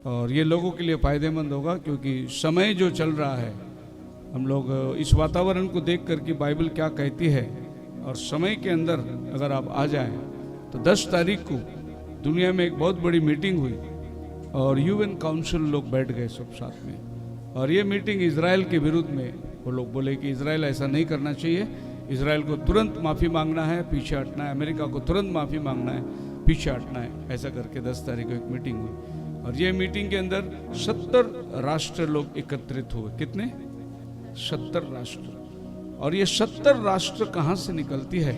और ये लोगों के लिए फ़ायदेमंद होगा, क्योंकि समय जो चल रहा है, हम लोग इस वातावरण को देख कर कि बाइबल क्या कहती है, और समय के अंदर अगर आप आ जाएं तो 10 तारीख को दुनिया में एक बहुत बड़ी मीटिंग हुई और यूएन काउंसिल लोग बैठ गए सब साथ में, और ये मीटिंग इजराइल के विरुद्ध में वो लोग बोले कि इजराइल ऐसा नहीं करना चाहिए, इजराइल को तुरंत माफ़ी मांगना है, पीछे हटना है, अमेरिका को तुरंत माफ़ी मांगना है, पीछे हटना है, ऐसा करके 10 तारीख को एक मीटिंग हुई। और ये मीटिंग के अंदर 70 राष्ट्र लोग एकत्रित हुए। कितने? 70 राष्ट्र। और ये 70 राष्ट्र कहाँ से निकलती है?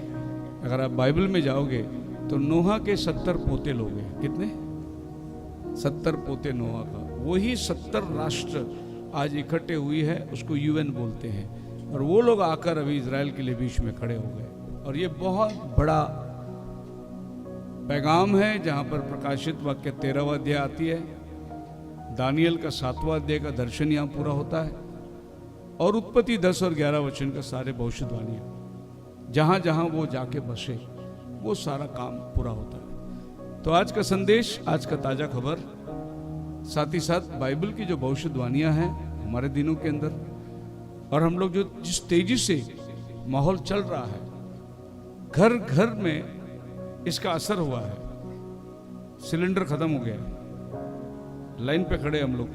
अगर आप बाइबल में जाओगे तो नोहा के 70 पोते लोग हैं। कितने? 70 पोते नोहा का। वही 70 राष्ट्र आज इकट्ठे हुई है, उसको यूएन बोलते हैं, और वो लोग आकर अभी इजराइल के लिए बीच में खड़े हो गए। और ये बहुत बड़ा पैगाम है, जहाँ पर प्रकाशित वाक्य 13वां अध्याय आती है, दानियल का 7वां अध्याय का दर्शन यहाँ पूरा होता है, और उत्पत्ति 10 और 11 वचन का सारे भविष्यवाणियाँ जहाँ जहाँ वो जाके बसे वो सारा काम पूरा होता है। तो आज का संदेश, आज का ताज़ा खबर, साथ ही साथ बाइबल की जो भविष्यवाणियाँ हैं हमारे दिनों के अंदर, और हम लोग जो जिस तेजी से माहौल चल रहा है, घर घर में इसका असर हुआ है। सिलेंडर खत्म हो गया है, लाइन पे खड़े हम लोग,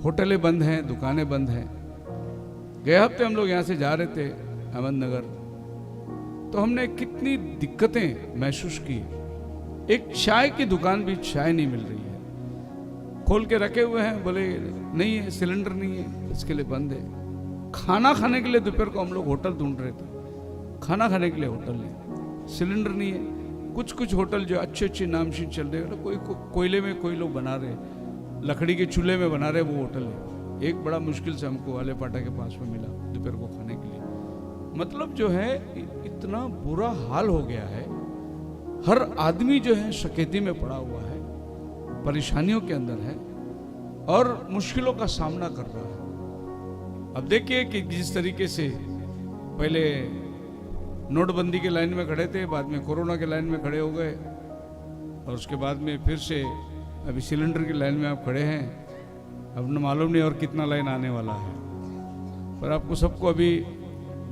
होटलें बंद हैं, दुकानें बंद हैं। गए हफ्ते हम लोग यहाँ से जा रहे थे अहमदनगर, तो हमने कितनी दिक्कतें महसूस की। एक चाय की दुकान भी चाय नहीं मिल रही है, खोल के रखे हुए हैं, बोले नहीं है, सिलेंडर नहीं है, इसके लिए बंद है। खाना खाने के लिए दोपहर को हम लोग होटल ढूंढ रहे थे, खाना खाने के लिए होटल नहीं, सिलेंडर नहीं है। कुछ कुछ होटल जो अच्छे अच्छे नामशीन चल रहे हैं, कोई कोयले में कोई लोग बना रहे, लकड़ी के चूल्हे में बना रहे, वो होटल है। एक बड़ा मुश्किल से हमको वाले पाटा के पास में मिला दोपहर को खाने के लिए। मतलब जो है इतना बुरा हाल हो गया है, हर आदमी जो है सकेती में पड़ा हुआ है, परेशानियों के अंदर है और मुश्किलों का सामना कर रहा है। अब देखिए कि जिस तरीके से पहले नोटबंदी के लाइन में खड़े थे, बाद में कोरोना के लाइन में खड़े हो गए, और उसके बाद में फिर से अभी सिलेंडर की लाइन में आप खड़े हैं। अब न मालूम नहीं और कितना लाइन आने वाला है, पर आपको सबको अभी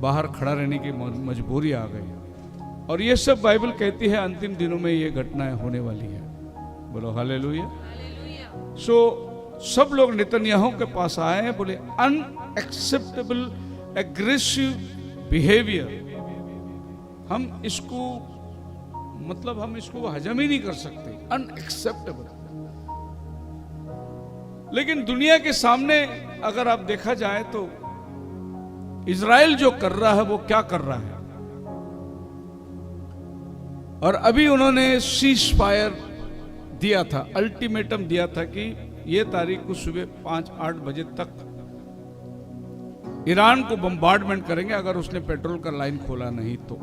बाहर खड़ा रहने की मजबूरी आ गई। और ये सब बाइबल कहती है अंतिम दिनों में ये घटनाएं होने वाली है। बोलो हालेलुया। सो सब लोग नेतन्याहू के पास आए हैं, बोले अनएक्सेप्टेबल एग्रेसिव बिहेवियर, हम इसको मतलब हम इसको हजम ही नहीं कर सकते, अनएक्सेप्टेबल। लेकिन दुनिया के सामने अगर आप देखा जाए तो इजराइल जो कर रहा है वो क्या कर रहा है। और अभी उन्होंने सीज फायर दिया था, अल्टीमेटम दिया था कि ये तारीख को सुबह 5-8 बजे तक ईरान को बम्बार्डमेंट करेंगे अगर उसने पेट्रोल का लाइन खोला नहीं तो।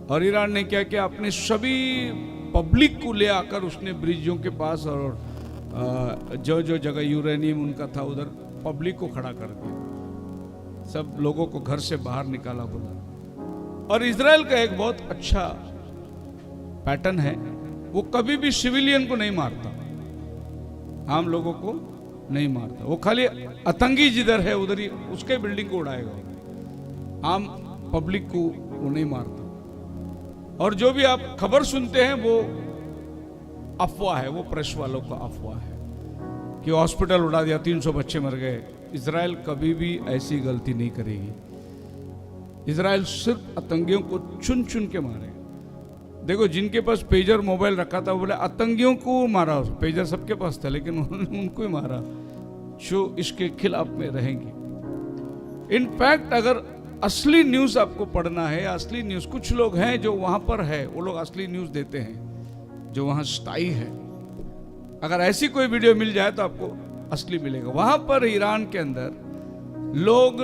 और ईरान ने क्या किया, अपने सभी पब्लिक को ले आकर उसने ब्रिजों के पास और जो जो जगह यूरेनियम उनका था उधर पब्लिक को खड़ा कर दिया, सब लोगों को घर से बाहर निकाला बोला। और इजराइल का एक बहुत अच्छा पैटर्न है, वो कभी भी सिविलियन को नहीं मारता, आम लोगों को नहीं मारता, वो खाली आतंकी जिधर है उधर ही उसके बिल्डिंग को उड़ाएगा, आम पब्लिक को वो नहीं मारता। और जो भी आप खबर सुनते हैं वो अफवाह है, वो प्रेस वालों का अफवाह है कि हॉस्पिटल उड़ा दिया, 300 बच्चे मर गए। इजराइल कभी भी ऐसी गलती नहीं करेगी। इजराइल सिर्फ आतंकियों को चुन चुन के मारेगा। देखो जिनके पास पेजर मोबाइल रखा था वो बोले आतंकियों को मारा, पेजर सबके पास था लेकिन उन्होंने उनको ही मारा जो इसके खिलाफ में रहेंगे। इनफैक्ट अगर असली न्यूज आपको पढ़ना है, असली न्यूज, कुछ लोग हैं जो वहां पर है, वो लोग असली न्यूज देते हैं जो वहां स्थायी है। अगर ऐसी कोई वीडियो मिल जाए तो आपको असली मिलेगा। वहां पर ईरान के अंदर लोग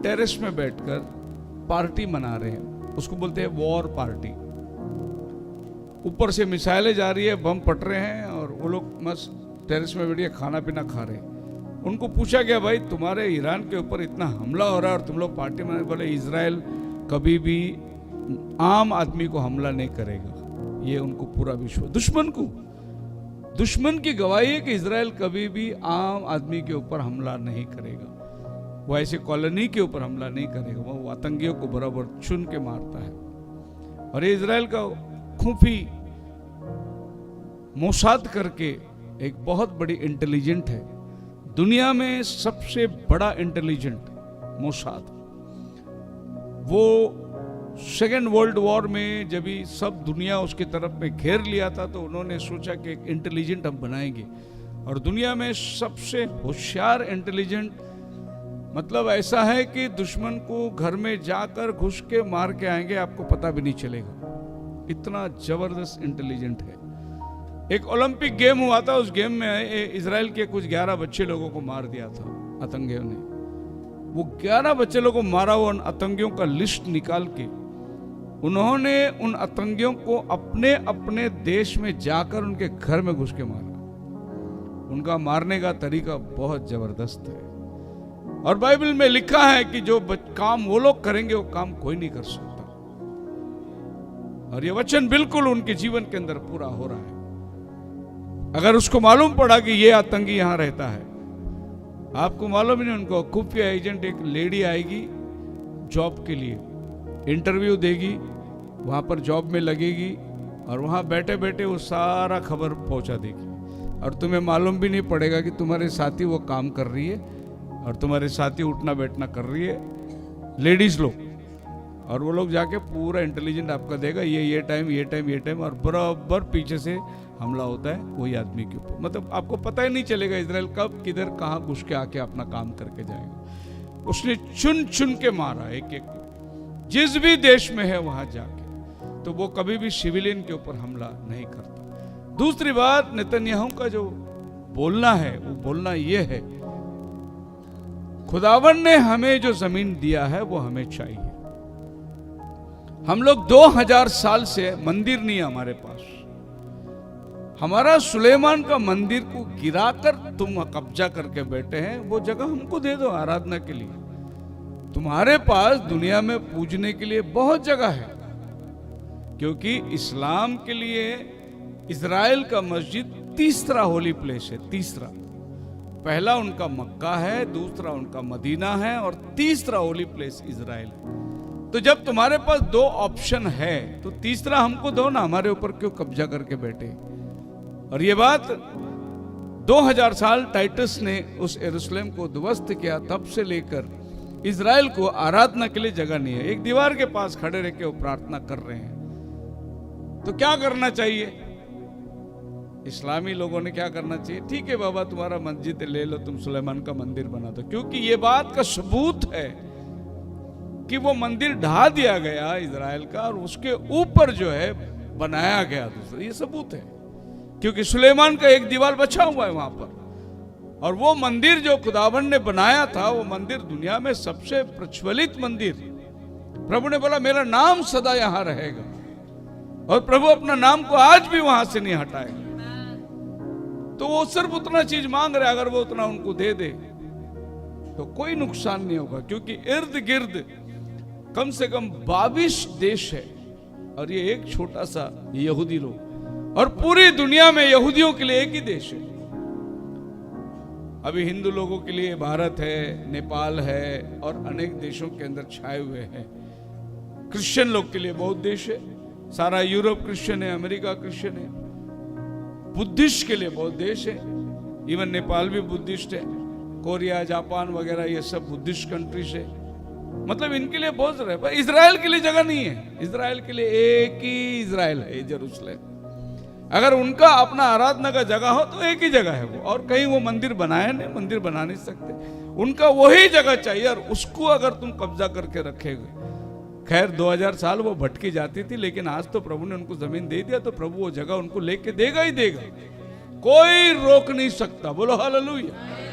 टेरेस में बैठकर पार्टी मना रहे हैं, उसको बोलते हैं वॉर पार्टी। ऊपर से मिसाइलें जा रही है, बम फट रहे हैं और वो लोग मस्त टेरेस में बैठ के खाना पीना खा रहे हैं। उनको पूछा गया भाई तुम्हारे ईरान के ऊपर इतना हमला हो रहा है और तुम लोग पार्टी मना, बोले इजराइल कभी भी आम आदमी को हमला नहीं करेगा, ये उनको पूरा विश्वास, दुश्मन को दुश्मन की गवाही है कि इजराइल कभी भी आम आदमी के ऊपर हमला नहीं करेगा, वो ऐसे कॉलोनी के ऊपर हमला नहीं करेगा, वो आतंकियों को बराबर चुन के मारता है। और ये इजराइल का खुफी मोसाद करके एक बहुत बड़ी इंटेलिजेंट है, दुनिया में सबसे बड़ा इंटेलिजेंट मोसाद। वो सेकेंड वर्ल्ड वॉर में जब भी सब दुनिया उसकी तरफ में घेर लिया था तो उन्होंने सोचा कि एक इंटेलिजेंट हम बनाएंगे, और दुनिया में सबसे होशियार इंटेलिजेंट मतलब ऐसा है कि दुश्मन को घर में जाकर घुस के मार के आएंगे, आपको पता भी नहीं चलेगा, इतना जबरदस्त इंटेलिजेंट है। एक ओलंपिक गेम हुआ था, उस गेम में इजराइल के कुछ 11 बच्चे लोगों को मार दिया था आतंकियों ने। वो 11 बच्चे लोगों को मारा हुआ उन आतंकियों का लिस्ट निकाल के उन्होंने उन आतंकियों को अपने अपने देश में जाकर उनके घर में घुस के मारा। उनका मारने का तरीका बहुत जबरदस्त है, और बाइबल में लिखा है कि जो काम वो लोग करेंगे वो काम कोई नहीं कर सकता, और ये वचन बिल्कुल उनके जीवन के अंदर पूरा हो रहा है। अगर उसको मालूम पड़ा कि ये आतंकी यहां रहता है, आपको मालूम ही नहीं, उनको खुफिया एजेंट एक लेडी आएगी जॉब के लिए, इंटरव्यू देगी, वहां पर जॉब में लगेगी, और वहां बैठे बैठे वो सारा खबर पहुंचा देगी, और तुम्हें मालूम भी नहीं पड़ेगा कि तुम्हारे साथी वो काम कर रही है और तुम्हारे साथी उठना बैठना कर रही है, लेडीज लोग, और वो लोग जाके पूरा इंटेलिजेंट आपका देगा, ये टाइम ये टाइम ये टाइम, और बराबर पीछे से हमला होता है वही आदमी के ऊपर। मतलब आपको पता ही नहीं चलेगा इजराइल कब किधर कहां घुस के आके अपना काम करके जाएगा। उसने चुन चुन के मारा एक एक, जिस भी देश में है वहां जाके, तो वो कभी भी सिविलियन के ऊपर हमला नहीं करता। दूसरी बात, नेतन्याहू का जो बोलना है वो बोलना ये है, खुदावन ने हमें जो जमीन दिया है वो हमें चाहिए। हम लोग 2000 साल से मंदिर नहीं है हमारे पास, हमारा सुलेमान का मंदिर को गिराकर तुम कब्जा करके बैठे हैं, वो जगह हमको दे दो आराधना के लिए। तुम्हारे पास दुनिया में पूजने के लिए बहुत जगह है, क्योंकि इस्लाम के लिए इजराइल का मस्जिद तीसरा होली प्लेस है। तीसरा, पहला उनका मक्का है, दूसरा उनका मदीना है, और तीसरा होली प्लेस इजराइल है। तो जब तुम्हारे पास 2 ऑप्शन है तो तीसरा हमको दो ना, हमारे ऊपर क्यों कब्जा करके बैठे। और ये बात 2000 साल टाइटस ने उस यरूशलेम को ध्वस्त किया, तब से लेकर इजराइल को आराधना के लिए जगह नहीं है। एक दीवार के पास खड़े रह के वो प्रार्थना कर रहे हैं। तो क्या करना चाहिए इस्लामी लोगों ने, क्या करना चाहिए? ठीक है बाबा, तुम्हारा मस्जिद ले लो, तुम सुलेमान का मंदिर बना दो, क्योंकि ये बात का सबूत है कि वो मंदिर ढा दिया गया इजराइल का, और उसके ऊपर जो है बनाया गया दूसरा, ये सबूत है। क्योंकि सुलेमान का एक दीवार बचा हुआ है वहां पर, और वो मंदिर जो खुदावन ने बनाया था, वो मंदिर दुनिया में सबसे प्रज्वलित मंदिर। प्रभु ने बोला मेरा नाम सदा यहां रहेगा, और प्रभु अपना नाम को आज भी वहां से नहीं हटाएगा। तो वो सिर्फ उतना चीज मांग रहे, अगर वो उतना उनको दे दे तो कोई नुकसान नहीं होगा, क्योंकि इर्द गिर्द कम से कम 22 देश है, और ये एक छोटा सा यहूदी लोग, और पूरी दुनिया में यहूदियों के लिए एक ही देश है। अभी हिंदू लोगों के लिए भारत है, नेपाल है, और अनेक देशों के अंदर छाए हुए हैं। क्रिश्चियन लोग के लिए बहुत देश है, सारा यूरोप क्रिश्चियन है, अमेरिका क्रिश्चियन है। बुद्धिस्ट के लिए बहुत देश है, इवन नेपाल भी बुद्धिस्ट है, कोरिया, जापान वगैरह ये सब बुद्धिस्ट कंट्रीज है। मतलब इनके लिए बहुत जगह है, पर इजराइल के लिए जगह नहीं है। इजराइल के लिए एक ही इजराइल है, यरूशलेम। अगर उनका अपना आराधना का जगह हो तो एक ही जगह है वो, और कहीं वो मंदिर बनाए नहीं, मंदिर बना नहीं सकते। उनका वही जगह चाहिए, और उसको अगर तुम कब्जा करके रखेगे, खैर 2000 साल वो भटकी जाती थी, लेकिन आज तो प्रभु ने उनको जमीन दे दिया, तो प्रभु वो जगह उनको लेके देगा ही देगा, कोई रोक नहीं सकता। बोलो हालेलुया।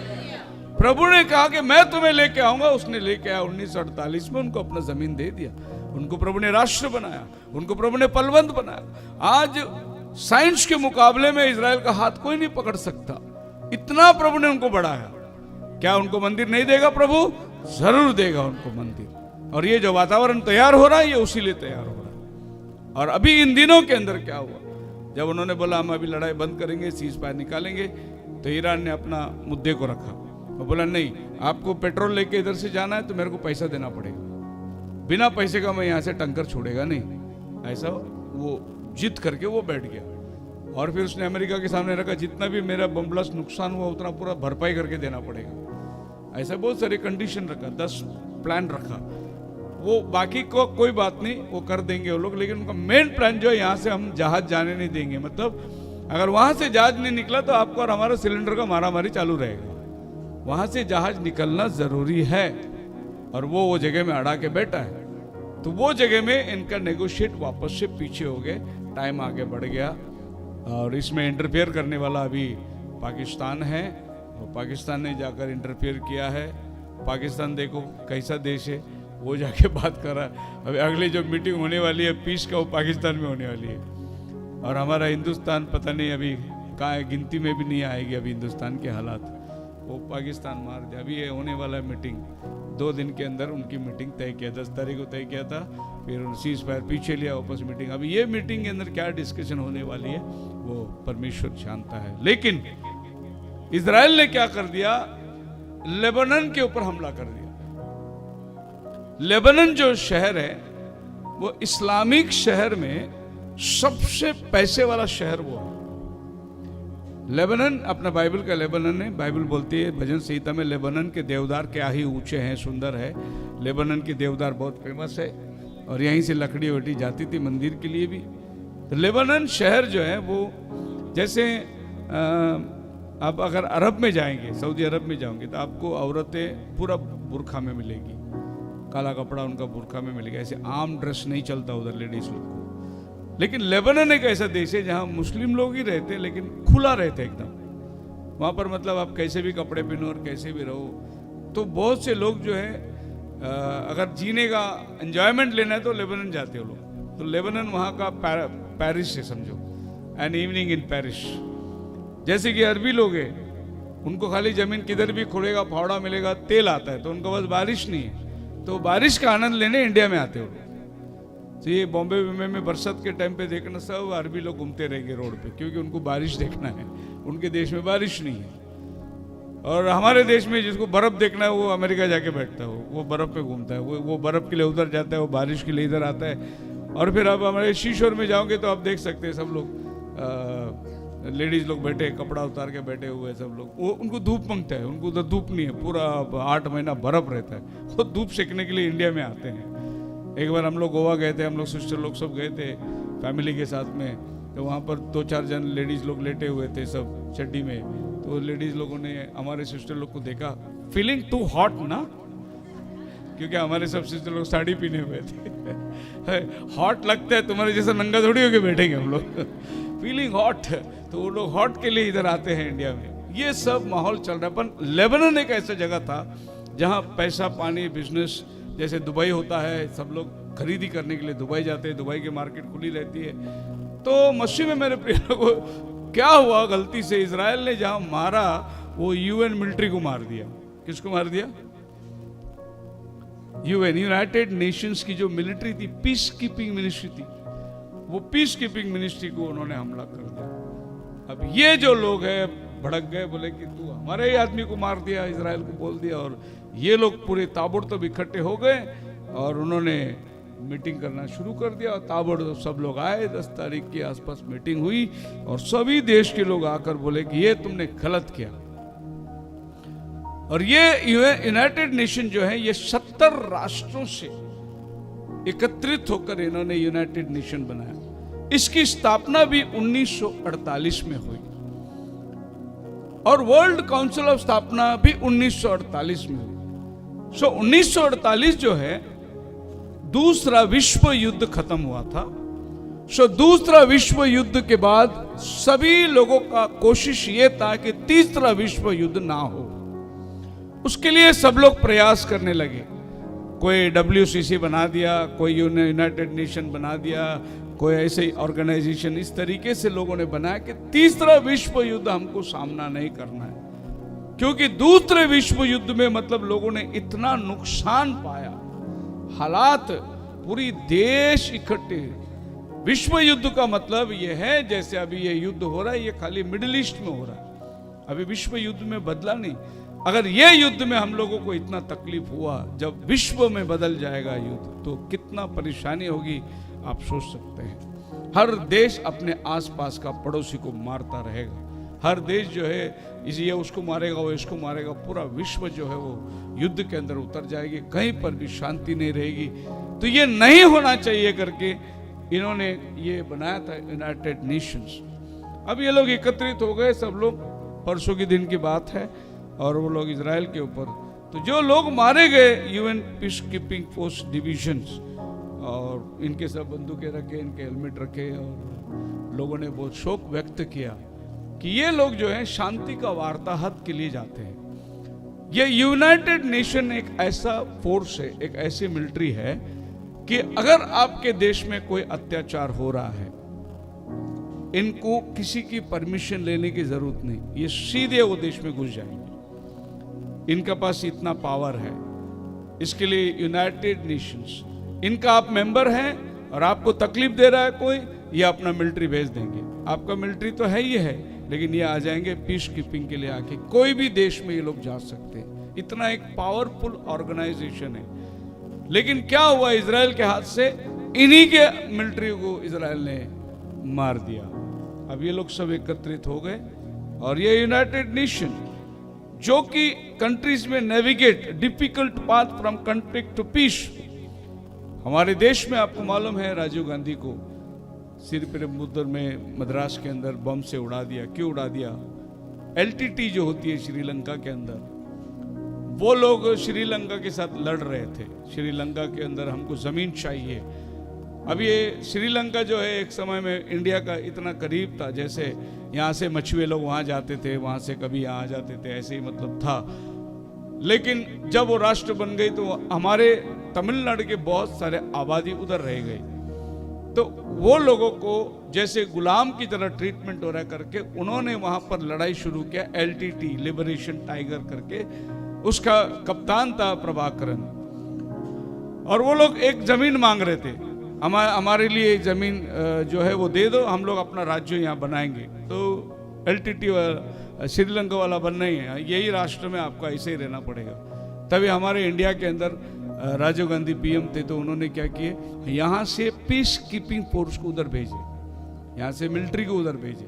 प्रभु ने कहा कि मैं तुम्हें लेके आऊंगा, उसने लेके आया। 1948 में उनको अपना जमीन दे दिया, उनको प्रभु ने राष्ट्र बनाया, उनको प्रभु ने पलवंत बनाया। आज साइंस के मुकाबले में इजराइल का हाथ कोई नहीं पकड़ सकता, इतना प्रभु ने उनको बढ़ाया। क्या उनको मंदिर नहीं देगा प्रभु? जरूर देगा उनको मंदिर। और ये जो वातावरण तैयार हो रहा है, ये उसी लिए तैयार हो रहा है। और अभी इन दिनों के अंदर क्या हुआ, जब उन्होंने बोला हम अभी लड़ाई बंद करेंगे, सीज फायर निकालेंगे, तो ईरान ने अपना मुद्दे को रखा और बोला नहीं, आपको पेट्रोल लेके इधर से जाना है तो मेरे को पैसा देना पड़ेगा, बिना पैसे का मैं यहाँ से टंकर छोड़ेगा नहीं। ऐसा वो जिद करके वो बैठ गया और फिर उसने अमेरिका के सामने रखा, जितना भी मेरा बम ब्लास्ट नुकसान हुआ उतना पूरा भरपाई करके देना पड़ेगा। ऐसा बहुत सारे कंडीशन रखा, 10 प्लान रखा। वो बाकी को कोई बात नहीं, वो कर देंगे वो लोग, लेकिन उनका मेन प्लान जो है यहाँ से हम जहाज जाने नहीं देंगे। मतलब अगर वहां से जहाज नहीं निकला तो आपको और हमारा सिलेंडर का मारामारी चालू रहेगा। वहां से जहाज निकलना जरूरी है और वो जगह में अड़ा के बैठा है। तो वो जगह में इनका नेगोशिएट वापस से पीछे हो गए, टाइम आगे बढ़ गया और इसमें इंटरफेयर करने वाला अभी पाकिस्तान है और पाकिस्तान ने जाकर इंटरफेयर किया है। पाकिस्तान देखो कैसा देश है, वो जाके बात कर रहा है। अभी अगली जो मीटिंग होने वाली है पीस का, वो पाकिस्तान में होने वाली है और हमारा हिंदुस्तान पता नहीं अभी कहाँ है, गिनती में भी नहीं आएगी अभी हिंदुस्तान के हालात, वो पाकिस्तान मार दिया। अभी ये होने वाला है मीटिंग, 2 दिन के अंदर उनकी मीटिंग तय किया, 10 तारीख को तय किया था, फिर सीज फायर पीछे लिया वापस मीटिंग। अभी ये मीटिंग के अंदर क्या डिस्कशन होने वाली है वो परमेश्वर जानता है। लेकिन इजराइल ने क्या कर दिया, लेबनान के ऊपर हमला कर दिया। लेबनान जो शहर है वो इस्लामिक शहर में सबसे पैसे वाला शहर वो है। लेबनान अपना बाइबल का लेबनान है, बाइबल बोलती है भजन संहिता में, लेबनान के देवदार क्या ही ऊंचे हैं, सुंदर है। लेबनान की देवदार बहुत फेमस है और यहीं से लकड़ी वटी जाती थी मंदिर के लिए भी। तो लेबनान शहर जो है वो जैसे आप अगर अरब में जाएंगे, सऊदी अरब में जाओगे तो आपको औरतें पूरा बुरखा में मिलेगी, काला कपड़ा उनका बुरखा में मिलेगा। ऐसे आम ड्रेस नहीं चलता उधर लेडीज लोग को। लेकिन लेबनान एक ऐसा देश है जहाँ मुस्लिम लोग ही रहते हैं लेकिन खुला रहते एकदम। वहाँ पर मतलब आप कैसे भी कपड़े पहनो और कैसे भी रहो। तो बहुत से लोग जो है अगर जीने का एंजॉयमेंट लेना है तो लेबनान जाते हो लोग। तो लेबनान वहाँ का पेरिस है समझो, एन इवनिंग इन पेरिस। जैसे कि अरबी लोग हैं, उनको खाली जमीन किधर भी खुलेगा फावड़ा मिलेगा, तेल आता है, तो उनको बस बारिश नहीं है, तो बारिश का आनंद लेने इंडिया में आते हो। तो ये बॉम्बे में बरसात के टाइम पे देखना, सब अरबी लोग घूमते रहेंगे रोड पे, क्योंकि उनको बारिश देखना है। उनके देश में बारिश नहीं है। और हमारे देश में जिसको बर्फ देखना है वो अमेरिका जाके बैठता है, वो बर्फ पे घूमता है, वो बर्फ के लिए उधर जाता है, वो बारिश के लिए इधर आता है। और फिर आप हमारे शीशोर में जाओगे तो आप देख सकते हैं सब लोग लेडीज लोग बैठे, कपड़ा उतार के बैठे हुए सब लोग। वो उनको धूप मांगता है, उनको उधर धूप नहीं है, पूरा 8 महीना बर्फ रहता है। वो धूप सेकने के लिए इंडिया में आते हैं। एक बार हम लोग गोवा गए थे, हम लोग सिस्टर लोग सब गए थे फैमिली के साथ में। तो वहाँ पर 2-4 जन लेडीज लोग लेटे हुए थे सब चड्डी में। तो लेडीज लोगों ने हमारे सिस्टर लोग को देखा, फीलिंग टू हॉट ना, क्योंकि हमारे सब सिस्टर लोग साड़ी पहने हुए थे। हॉट लगता है, तुम्हारे जैसा नंगा थोड़ी होके बैठेंगे हम लोग। फीलिंग हॉट, तो वो लोग हॉट के लिए इधर आते हैं इंडिया में। ये सब माहौल चल रहा है। पर लेबनान एक ऐसा जगह था जहाँ पैसा पानी बिजनेस, जैसे दुबई होता है, सब लोग खरीदी करने के लिए दुबई जाते हैं, दुबई की मार्केट खुली रहती है। तो मस्जिद में मेरे प्रिय लोगों, क्या हुआ गलती से इजराइल ने जहां मारा वो यूएन मिलिट्री को मार दिया। किसको मार दिया? यूएन, यूनाइटेड नेशंस की जो मिलिट्री थी, पीस कीपिंग मिनिस्ट्री थी, वो पीस कीपिंग मिनिस्ट्री को उन्होंने हमला कर दिया। अब ये जो लोग हैं भड़क गए, बोले कि तू हमारे ही आदमी को मार दिया, इजराइल को बोल दिया। और ये लोग पूरे ताबड़तोड़ इकट्ठे हो गए और उन्होंने मीटिंग करना शुरू कर दिया। और ताबड़तोड़ सब लोग आए, 10 तारीख के आसपास मीटिंग हुई और सभी देश के लोग आकर बोले कि ये तुमने गलत किया। और ये यूनाइटेड नेशन जो है ये 70 राष्ट्रों से एकत्रित होकर इन्होंने यूनाइटेड नेशन बनाया। इसकी स्थापना भी 1948 में हुई और वर्ल्ड काउंसिल ऑफ स्थापना भी 1948 में हुई। 1948 जो है दूसरा विश्व युद्ध खत्म हुआ था। दूसरा विश्व युद्ध के बाद सभी लोगों का कोशिश ये था कि तीसरा विश्व युद्ध ना हो। उसके लिए सब लोग प्रयास करने लगे। कोई WCC बना दिया, कोई यूनाइटेड नेशन बना दिया, कोई ऐसे ऑर्गेनाइजेशन, इस तरीके से लोगों ने बनाया कि तीसरा विश्व युद्ध हमको सामना नहीं करना है। क्योंकि दूसरे विश्व युद्ध में मतलब लोगों ने इतना नुकसान पाया, हालात पूरी देश इकट्ठे, विश्व युद्ध का मतलब ये है, जैसे अभी ये युद्ध हो रहा है, ये खाली मिडिल ईस्ट में हो रहा है, अभी विश्व युद्ध में बदला नहीं। अगर ये युद्ध में हम लोगों को इतना तकलीफ हुआ, जब विश्व में बदल जाएगा युद्ध तो कितना परेशानी होगी आप सोच सकते हैं। हर देश अपने आसपास का पड़ोसी को मारता रहेगा, हर देश जो है ये उसको मारेगा, वो इसको मारेगा, पूरा विश्व जो है वो युद्ध के अंदर उतर जाएगी, कहीं पर भी शांति नहीं रहेगी। तो ये नहीं होना चाहिए करके इन्होंने ये बनाया था यूनाइटेड नेशंस। अब ये लोग एकत्रित हो गए, सब लोग, परसों के दिन की बात है, और वो लोग इजराइल के ऊपर, तो जो लोग मारे गए UN peace keeping force divisions, और इनके सब बंदूकें रखे, इनके हेलमेट रखे, और लोगों ने बहुत शोक व्यक्त किया कि ये लोग जो है शांति का वार्ताहत के लिए जाते हैं। ये यूनाइटेड नेशन एक ऐसा फोर्स है, एक ऐसी मिलिट्री है कि अगर आपके देश में कोई अत्याचार हो रहा है, इनको किसी की परमिशन लेने की जरूरत नहीं, ये सीधे वो देश में घुस जाएंगे। इनके पास इतना पावर है। इसके लिए यूनाइटेड नेशंस, इनका आप मेंबर हैं और आपको तकलीफ दे रहा है कोई, ये अपना मिलिट्री भेज देंगे। आपका मिलिट्री तो है ही है, लेकिन ये आ जाएंगे पीस कीपिंग के लिए, आके कोई भी देश में ये लोग जा सकते हैं। इतना एक पावरफुल ऑर्गेनाइजेशन है। लेकिन क्या हुआ, इजराइल के हाथ से इन्हीं के मिलिट्री को इजराइल ने मार दिया। अब ये लोग सब एकत्रित हो गए, और ये यूनाइटेड नेशन जो कि कंट्रीज में navigate difficult path from conflict to peace. हमारे देश में आपको मालूम है, राजीव गांधी को श्रीपेरुम्बदूर में मद्रास के अंदर बम से उड़ा दिया। क्यों उड़ा दिया? एलटीटी जो होती है श्रीलंका के अंदर, वो लोग श्रीलंका के साथ लड़ रहे थे। श्रीलंका के अंदर हमको जमीन चाहिए। अब ये श्रीलंका जो है एक समय में इंडिया का इतना करीब था, जैसे यहाँ से मछुए लोग वहाँ जाते थे, वहाँ से कभी यहाँ आ जाते थे, ऐसे ही मतलब था। लेकिन जब वो राष्ट्र बन गई तो हमारे तमिलनाडु के बहुत सारे आबादी उधर रह गई, तो वो लोगों को जैसे गुलाम की तरह ट्रीटमेंट हो रहा करके उन्होंने वहां पर लड़ाई शुरू किया। एलटीटी, लिबरेशन टाइगर करके, उसका कप्तान था प्रभाकरन, और वो लोग एक जमीन मांग रहे थे, हमारे लिए एक जमीन जो है वो दे दो, हम लोग अपना राज्य यहाँ बनाएंगे। तो एलटीटी वाला, श्रीलंका वाला बनना ही है, यही राष्ट्र में आपको ऐसे ही रहना पड़ेगा। तभी हमारे इंडिया के अंदर राजीव गांधी पीएम थे, तो उन्होंने क्या किए, यहाँ से पीस कीपिंग फोर्स को उधर भेजे, यहाँ से मिलिट्री को उधर भेजे,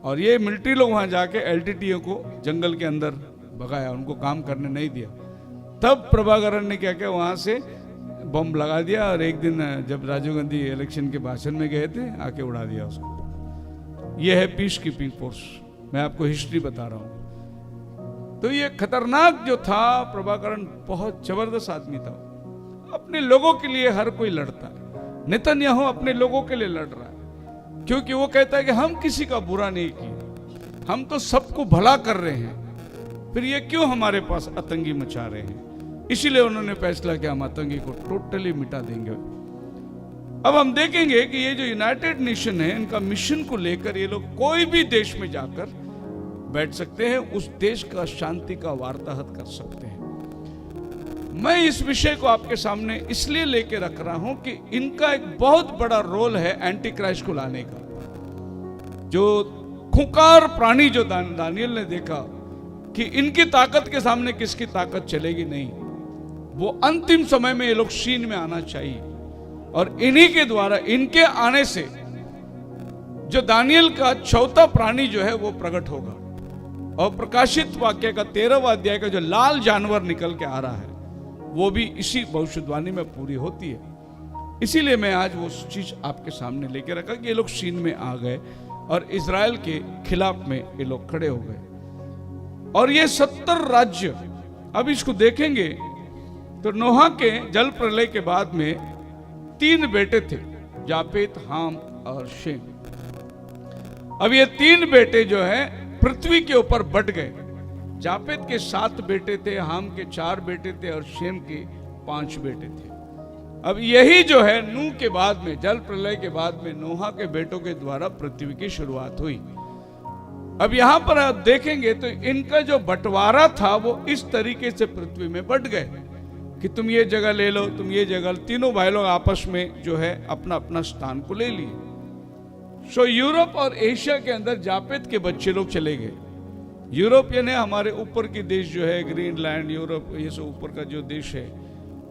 और ये मिलिट्री लोग वहाँ जाके एलटीटीओ को जंगल के अंदर भगाया, उनको काम करने नहीं दिया। तब प्रभाकरन ने क्या किया, वहाँ से बम लगा दिया, और एक दिन जब राजीव गांधी इलेक्शन के भाषण में गए थे, आके उड़ा दिया उसको। ये है पीस कीपिंग फोर्स। मैं आपको हिस्ट्री बता रहा हूँ। तो ये खतरनाक जो था, प्रभाकरन बहुत जबरदस्त आदमी था। अपने लोगों के लिए हर कोई लड़ता है। नेतन्याहू अपने लोगों के लिए लड़ रहा है, क्योंकि वो कहता है कि हम किसी का बुरा नहीं किए, हम तो सबको भला कर रहे हैं, फिर ये क्यों हमारे पास आतंकी मचा रहे हैं। इसीलिए उन्होंने फैसला किया, हम आतंकी को टोटली मिटा देंगे। अब हम देखेंगे कि ये जो यूनाइटेड नेशन है, इनका मिशन को लेकर ये लोग कोई भी देश में जाकर बैठ सकते हैं, उस देश का शांति का वार्ताहत कर सकते हैं। मैं इस विषय को आपके सामने इसलिए लेके रख रहा हूं कि इनका एक बहुत बड़ा रोल है एंटी क्राइस्ट को लाने का। जो खूंखार प्राणी जो दानियल ने देखा कि इनकी ताकत के सामने किसकी ताकत चलेगी नहीं, वो अंतिम समय में ये लोग सीन में आना चाहिए, और इन्हीं के द्वारा, इनके आने से जो दानियल का चौथा प्राणी जो है वो प्रकट होगा। और प्रकाशित वाक्य का 13वां अध्याय का जो लाल जानवर निकल के आ रहा है, वो भी इसी भविष्यवाणी में पूरी होती है। इसीलिए मैं आज वो चीज आपके सामने लेके रखा कि ये लोग सीन में आ गए और इजराइल के खिलाफ में ये लोग खड़े हो गए। और ये 70 राज्य, अब इसको देखेंगे तो नोहा के जल प्रलय के बाद में 3 बेटे थे, जापेत, हाम और शेम। अब ये 3 बेटे जो है पृथ्वी के ऊपर बट गए। जापेत के 7 बेटे थे, हाम के 4 बेटे थे, और शेम के 5 बेटे थे। अब यही जो है नूह के बाद में, जल प्रलय के बाद में नोहा के बेटों के द्वारा पृथ्वी की शुरुआत हुई। अब यहां पर आप देखेंगे तो इनका जो बंटवारा था वो इस तरीके से पृथ्वी में बट गए। कि तुम ये जगह ले लो, तुम ये जगह। तीनों भाई लोग आपस में जो है अपना अपना स्थान को ले लिए। सो यूरोप और एशिया के अंदर जापेत के बच्चे लोग चले गए। यूरोपियन है हमारे ऊपर की देश जो है, ग्रीनलैंड, यूरोप, ये सब ऊपर का जो देश है,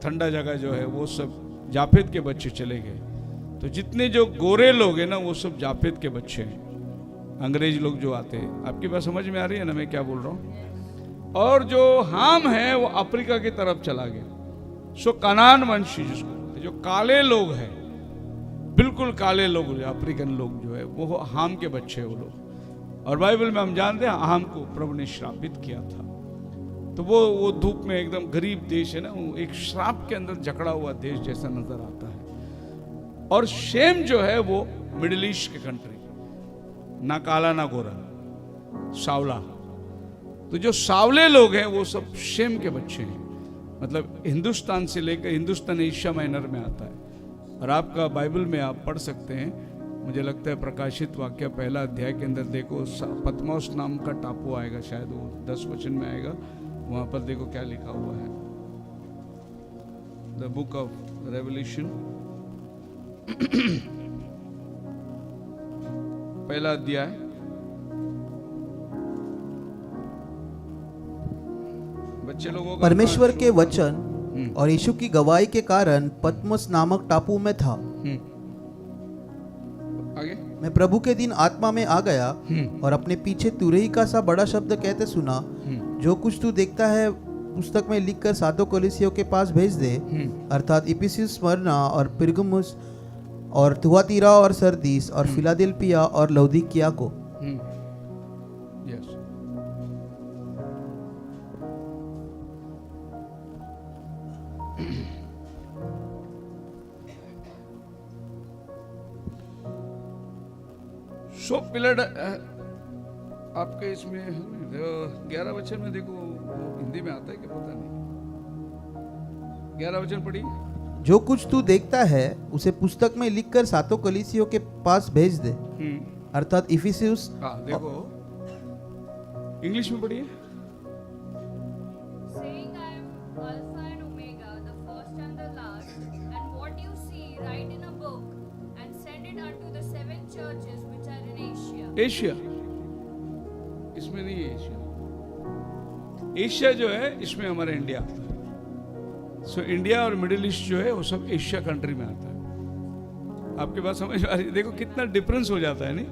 ठंडा जगह जो है, वो सब जापेत के बच्चे चले गए। तो जितने जो गोरे लोग हैं ना, वो सब जापेत के बच्चे हैं। अंग्रेज लोग जो आते हैं, आपकी बात समझ में आ रही है ना मैं क्या बोल रहा हूँ। और जो हाम है वो अफ्रीका की तरफ चला गया। सो कनान वंशी जिसको बोलते, जो काले लोग हैं, बिल्कुल काले लोग, जो अफ्रीकन लोग जो है, वो हाम के बच्चे हैं वो लोग। और बाइबल में हम जानते हैं हाम को प्रभु ने श्रापित किया था। तो वो धूप में एकदम गरीब देश है ना, वो एक श्राप के अंदर जकड़ा हुआ देश जैसा नजर आता है। और शेम जो है वो मिडिल ईस्ट के कंट्री, ना काला ना गोरा, सावला। तो जो सावले लोग हैं वो सब शेम के बच्चे हैं। मतलब हिंदुस्तान से लेकर, हिंदुस्तान एशिया माइनर में आता है। और आपका बाइबल में आप पढ़ सकते हैं, मुझे लगता है प्रकाशित वाक्य पहला अध्याय के अंदर देखो, पतमोस नाम का टापू आएगा, शायद वो 10 वचन में आएगा। वहां पर देखो क्या लिखा हुआ है, द बुक ऑफ रेवल्यूशन, पहला अध्याय, बच्चे लोगों का परमेश्वर के वचन और यीशु की गवाही के कारण पतमोस नामक टापू में था। आगे, मैं प्रभु के दिन आत्मा में आ गया और अपने पीछे तुरही का सा बड़ा शब्द कहते सुना, जो कुछ तू देखता है पुस्तक में लिखकर सातों कलीसियों के पास भेज दे, अर्थात इफिसुस, स्मरना और पिरगमुस और थुआतीरा और सरदीस और फिलाडेल्फिया और लौदीकिया को। यस, सो पिलर आपके इसमें 11 वचन में देखो, हिंदी में आता है कि पता नहीं, 11 वचन पढ़िए। जो कुछ तू देखता है उसे पुस्तक में लिखकर सातों कलीसियों के पास भेज दे, अर्थात इफिसुस। हाँ देखो, इंग्लिश में पढ़िए। Saying, I am Alpha and Omega, the first and the last, and what you see, write in a book, and send it unto the 7 churches which are in Asia. Asia, इसमें नहीं है Asia. Asia जो है इसमें हमारा India आता है। So India और मिडिल ईस्ट जो है वो सब एशिया कंट्री में आता है। आपके बात समझ आ रही है? देखो कितना डिफरेंस हो जाता है नहीं।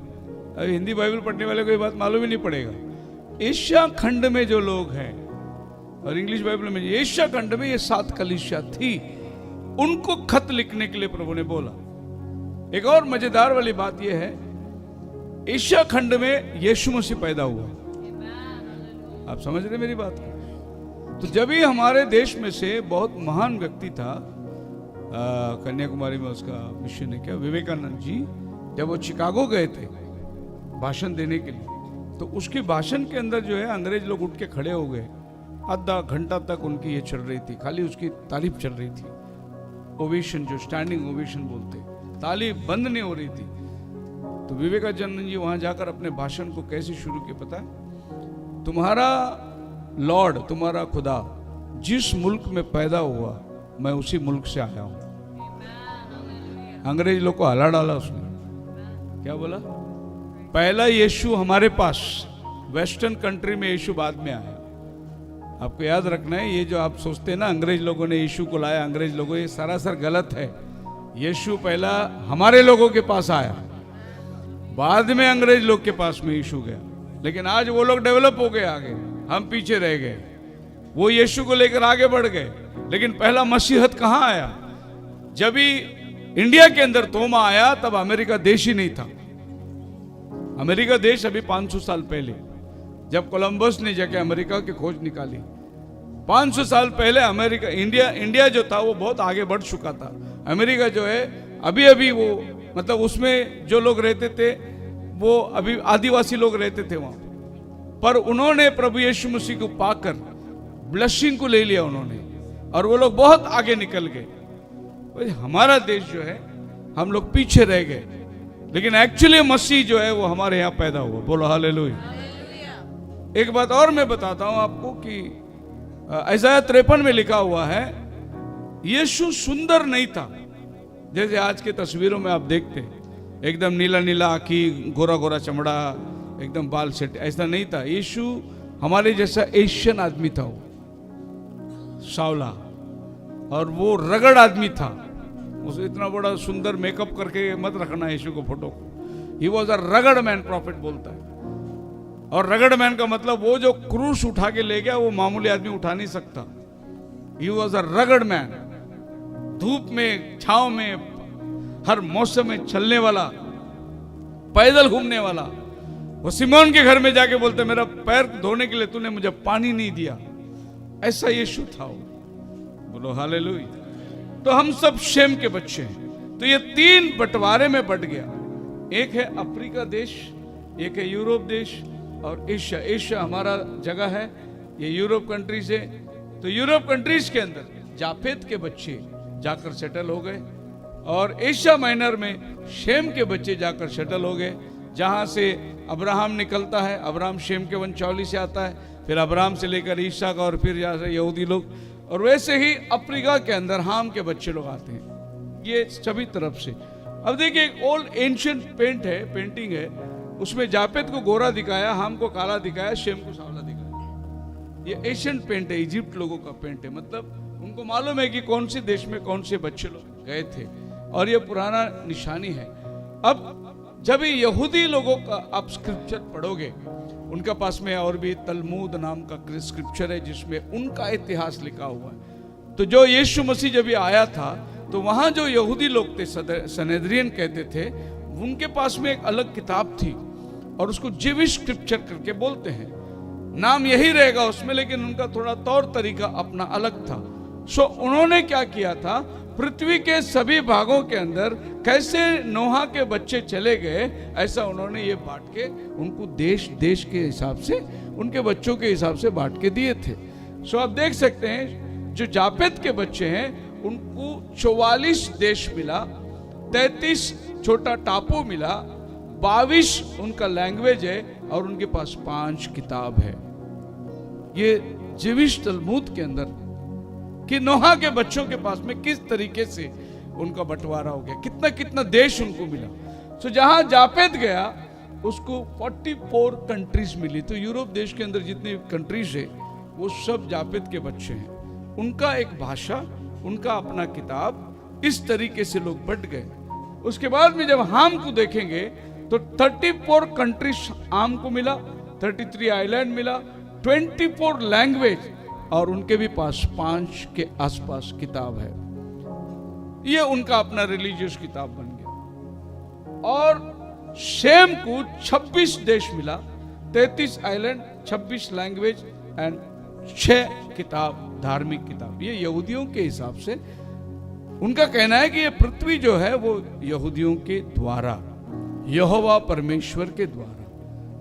अभी हिंदी बाइबल पढ़ने वाले को ये बात मालूम ही नहीं पड़ेगा। एशिया खंड में जो लोग हैं, और इंग्लिश बाइबल में एशिया खंड में ये 7 कलीसिया थी, उनको खत लिखने के लिए प्रभु ने बोला। एक और मजेदार वाली बात यह है, एशिया खंड में यीशु मसीह पैदा हुआ। आप समझ रहे मेरी बात? तो जब ही हमारे देश में से बहुत महान व्यक्ति था, कन्याकुमारी में उसका मिशन है क्या, विवेकानंद जी, जब वो शिकागो गए थे भाषण देने के लिए, तो उसके भाषण के अंदर जो है अंग्रेज लोग उठ के खड़े हो गए। आधा घंटा तक उनकी ये चल रही थी, खाली उसकी तारीफ चल रही थी। ओवेशन, जो स्टैंडिंग ओवेशन बोलते, ताली बंद नहीं हो रही थी। तो विवेकानंद जी वहां जाकर अपने भाषण को कैसे शुरू किया पता है? तुम्हारा लॉर्ड, तुम्हारा खुदा जिस मुल्क में पैदा हुआ, मैं उसी मुल्क से आया हूं। अंग्रेज लोग को हला डाला उसने। क्या बोला? पहला यीशु हमारे पास, वेस्टर्न कंट्री में यीशु बाद में आया। आपको याद रखना है, ये जो आप सोचते हैं ना अंग्रेज लोगों ने यीशु को लाया, अंग्रेज लोगों, ये सरासर गलत है। यीशु पहला हमारे लोगों के पास आया, बाद में अंग्रेज लोग के पास में यीशु गया। लेकिन आज वो लोग डेवलप हो गए, आगे हम पीछे रह गए। वो यीशु को लेकर आगे बढ़ गए। लेकिन पहला मसीहत कहां आया? जब ही इंडिया के अंदर तोमा आया, तब अमेरिका देश ही नहीं था। अमेरिका देश अभी 500 साल पहले, जब कोलंबस ने जाके अमेरिका की खोज निकाली, 500 साल पहले अमेरिका, इंडिया जो था वो बहुत आगे बढ़ चुका था। अमेरिका जो है अभी अभी वो, मतलब उसमें जो लोग रहते थे वो अभी आदिवासी लोग रहते थे वहां, पर उन्होंने प्रभु यीशु मसीह को पाकर ब्लेसिंग को ले लिया उन्होंने, और वो लोग बहुत आगे निकल गए। हमारा देश जो है, हम लोग पीछे रह गए। लेकिन एक्चुअली मसीह जो है वो हमारे यहाँ पैदा हुआ। बोलो हालेलुया। एक बात और मैं बताता हूं आपको कि यशायाह 53 में लिखा हुआ है, यीशु सुंदर नहीं था जैसे आज के तस्वीरों में आप देखते हैं, एकदम नीला नीला आँखी, गोरा गोरा चमड़ा, एकदम बाल सेट, ऐसा नहीं था। यीशु हमारे जैसा एशियन आदमी था, वो सावला, और वो रगड़ आदमी था। उसे इतना बड़ा सुंदर मेकअप करके मत रखना यीशु को फोटो को। ही वॉज अ रगड़ मैन, प्रॉफिट बोलता है। और रगड़ मैन का मतलब वो जो क्रूस उठा के ले गया वो मामूली आदमी उठा नहीं सकता। ही वॉज अ रगड़ मैन, धूप में छांव में हर मौसम में चलने वाला, पैदल घूमने वाला। वो सिमोन के घर में जाके बोलते मेरा पैर धोने के लिए तूने मुझे पानी नहीं दिया, ऐसा यीशु था वो। बोलो हालेलुया। तो हम सब शेम के बच्चे हैं। तो ये 3 बंटवारे में बट गया। एक है अफ्रीका देश, एक है यूरोप देश, और एशिया। एशिया हमारा जगह है, ये यूरोप कंट्रीज है। तो यूरोप कंट्रीज के अंदर जाफेत के बच्चे जाकर सेटल हो गए, और एशिया माइनर में शेम के बच्चे जाकर सेटल हो गए, जहां से अब्राहम निकलता है। अब्राहम शेम के वंशावली से आता है, फिर अब्राहम से लेकर ईसाक, और फिर यहाँ से यहूदी लोग, और वैसे ही अफ्रीका के अंदर हाम के बच्चे लोग आते हैं, ये सभी तरफ से। अब देखिए, एक ओल्ड एंशियंट पेंटिंग है, उसमें जापेत को गोरा दिखाया, हाम को काला दिखाया, शेम को सावला दिखाया। ये एशियंट पेंट है, इजिप्ट लोगों का पेंट है। मतलब उनको मालूम है कि कौन से देश में कौन से बच्चे लोग गए थे, और ये पुराना निशानी है। अब जब यहूदी लोगों का आप स्क्रिप्चर पढ़ोगे, उनका पास में और भी तलमूद नाम का स्क्रिप्चर है जिसमें उनका इतिहास लिखा हुआ है। तो जो यीशु मसीह जब ये आया था, तो वहां जो यहूदी लोग थे, सनेद्रियन कहते थे, उनके पास में एक अलग किताब थी, और उसको जिविश स्क्रिप्चर करके बोलते हैं। नाम यही रहेगा उसमें, लेकिन उनका थोड़ा तौर तरीका अपना अलग था। सो उन्होंने क्या किया था, पृथ्वी के सभी भागों के अंदर कैसे नोहा के बच्चे चले गए, ऐसा उन्होंने ये बांट के उनको देश देश के हिसाब से, उनके बच्चों के हिसाब से बांट के दिए थे। सो आप देख सकते हैं, जो जापेत के बच्चे हैं उनको 44 देश मिला, 33 छोटा टापू मिला, 22 उनका लैंग्वेज है, और उनके पास 5 किताब है। ये जिविश तलमूद के अंदर कि नोहा के बच्चों के पास में किस तरीके से उनका बंटवारा हो गया, कितना कितना देश उनको मिला। तो जहां जापेत गया उसको 44 कंट्रीज मिली। तो यूरोप देश के अंदर जितनी कंट्रीज है वो सब जापेत के बच्चे हैं। उनका एक भाषा, उनका अपना किताब, इस तरीके से लोग बट गए। उसके बाद में जब हाम को देखेंगे तो 34 कंट्रीज हाम को मिला, 33 आइलैंड मिला, 24 लैंग्वेज, और उनके भी पास 5 के आसपास किताब है। ये उनका अपना रिलीजियस किताब बन गया। और शेम को 26 देश मिला, 33 आइलैंड, 26 लैंग्वेज एंड 6 किताब, धार्मिक किताब। ये यहूदियों के हिसाब से उनका कहना है कि ये पृथ्वी जो है वो यहूदियों के द्वारा, यहोवा परमेश्वर के द्वारा,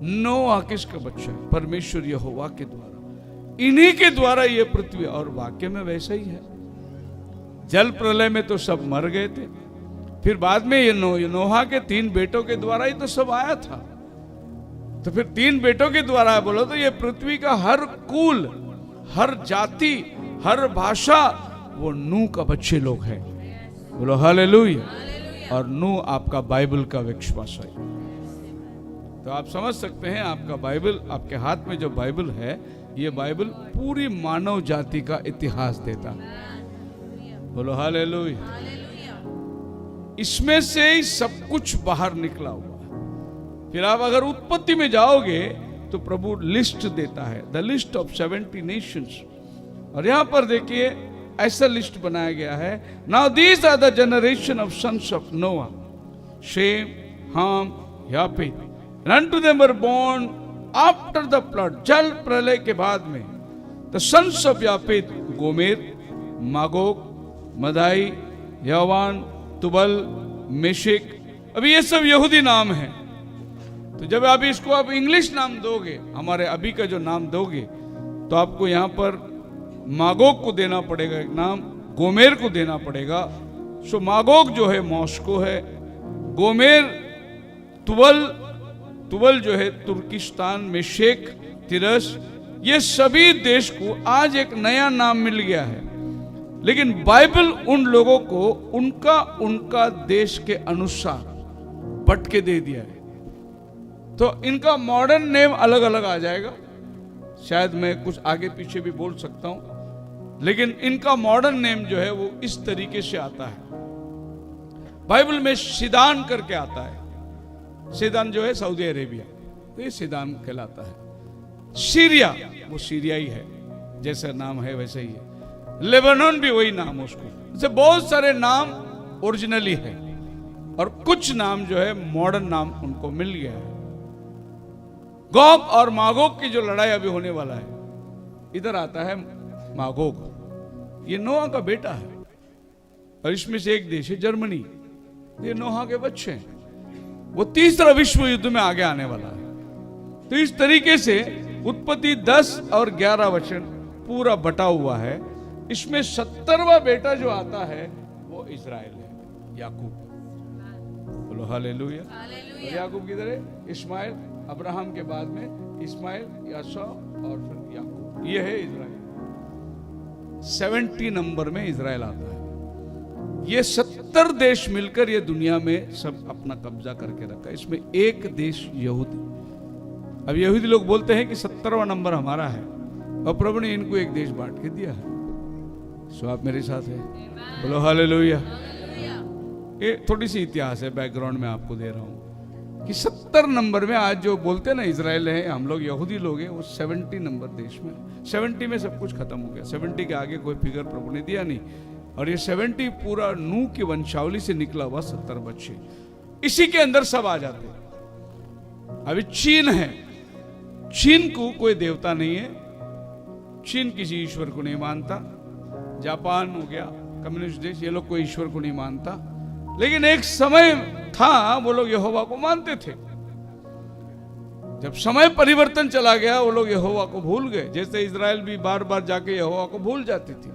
नोआ किसका बच्चा है, परमेश्वर यहोवा के द्वारा, इन्हीं के द्वारा ये पृथ्वी। और वाक्य में वैसा ही है। जल प्रलय में तो सब मर गए थे, फिर बाद में ये नोहा के 3 बेटों के द्वारा ही तो सब आया था। तो फिर 3 बेटों के द्वारा बोलो तो ये पृथ्वी का हर कुल, हर जाति, हर भाषा, वो नूह का बच्चे लोग हैं। बोलो हालेलुया। और नूह आपका बाइबल का विश्वास है। तो आप समझ सकते हैं, आपका बाइबल, आपके हाथ में जो बाइबल है, ये बाइबल पूरी मानव जाति का इतिहास देता है। बोलो हालेलुया। इसमें से ही सब कुछ बाहर निकला हुआ है। फिर आप अगर उत्पत्ति में जाओगे तो प्रभु लिस्ट देता है, द लिस्ट ऑफ 70 नेशंस। और यहां पर देखिए ऐसा लिस्ट बनाया गया है, now these are the generation of sons of Noah, Shem, Ham, Japheth, and unto them were born after the flood, जल प्रलय के बाद में, the sons of यापेत, गोमेर, मागोग, मदाई, यावान, तुबल, मेशेक। अभी ये सब यहूदी नाम हैं। तो जब आप इसको आप इंग्लिश नाम दोगे, हमारे अभी का जो नाम दोगे, तो आपको यहाँ पर मागोग को देना पड़ेगा एक नाम, गोमेर को देना पड़ेगा। सो मागोग जो है मॉस्को है, गोमेर तुबल जो है तुर्किस्तान, मेशेक, तिरस, ये सभी देश को आज एक नया नाम मिल गया है। लेकिन बाइबल उन लोगों को उनका उनका देश के अनुसार बट के दे दिया है। तो इनका मॉडर्न नेम अलग अलग आ जाएगा, शायद मैं कुछ आगे पीछे भी बोल सकता हूं, लेकिन इनका मॉडर्न नेम जो है वो इस तरीके से आता है। बाइबल में सीदान करके आता है। सीदान जो है सऊदी अरेबिया, तो ये सीदान कहलाता है। सीरिया, वो सीरिया ही है, जैसा नाम है वैसे ही है। लेबनान भी वही नाम है उसको। जैसे बहुत सारे नाम ओरिजिनली है और कुछ नाम जो है मॉडर्न नाम उनको मिल गया है। गोग और मागोग की जो लड़ाई अभी होने वाला है, इधर आता है मागोग। ये नोहा का बेटा है और इसमें से एक देश है जर्मनी, ये नोहा के बच्चे हैं। वो तीसरा विश्व युद्ध में आगे आने वाला है। तो इस तरीके से उत्पत्ति 10 और 11 वचन पूरा बटा हुआ है। इसमें 70वां बेटा जो आता है वो इजराइल है, याकूब। बोलो हालेलुया। और याकूब किधर है? इस्माइल, अब्राहम के बाद में इस्माइल, यासौ और फिर याकूब। ये है इजराइल। 70 नंबर में इजराइल आता है। ये 70 देश मिलकर ये दुनिया में सब अपना कब्जा करके रखा है। इसमें एक देश यहूदी। अब यहूदी लोग बोलते हैं कि 70वां नंबर हमारा है और प्रभु ने इनको एक देश बांट के दिया है। सो आप मेरे साथ है, बोलो हालेलुया। ये थोड़ी सी इतिहास है, बैकग्राउंड में आपको दे रहा हूं कि 70 नंबर में आज जो बोलते हैं ना इजराइल है, हम लोग यहूदी लोग हैं, वो 70 नंबर देश में। 70 में सब कुछ खत्म हो गया। 70 के आगे कोई फिगर प्रभु ने दिया नहीं। और ये 70 पूरा नूह की वंशावली से निकला हुआ 70 बच्चे, इसी के अंदर सब आ जाते हैं। अभी चीन है, चीन को कोई देवता नहीं है, चीन किसी ईश्वर को नहीं मानता। जापान हो गया कम्युनिस्ट देश, ये लोग कोई ईश्वर को नहीं मानता। लेकिन एक समय था वो लोग यहोवा को मानते थे। जब समय परिवर्तन चला गया वो लोग यहोवा को भूल गए, जैसे इजराइल भी बार बार जाके यहोवा को भूल जाती थी।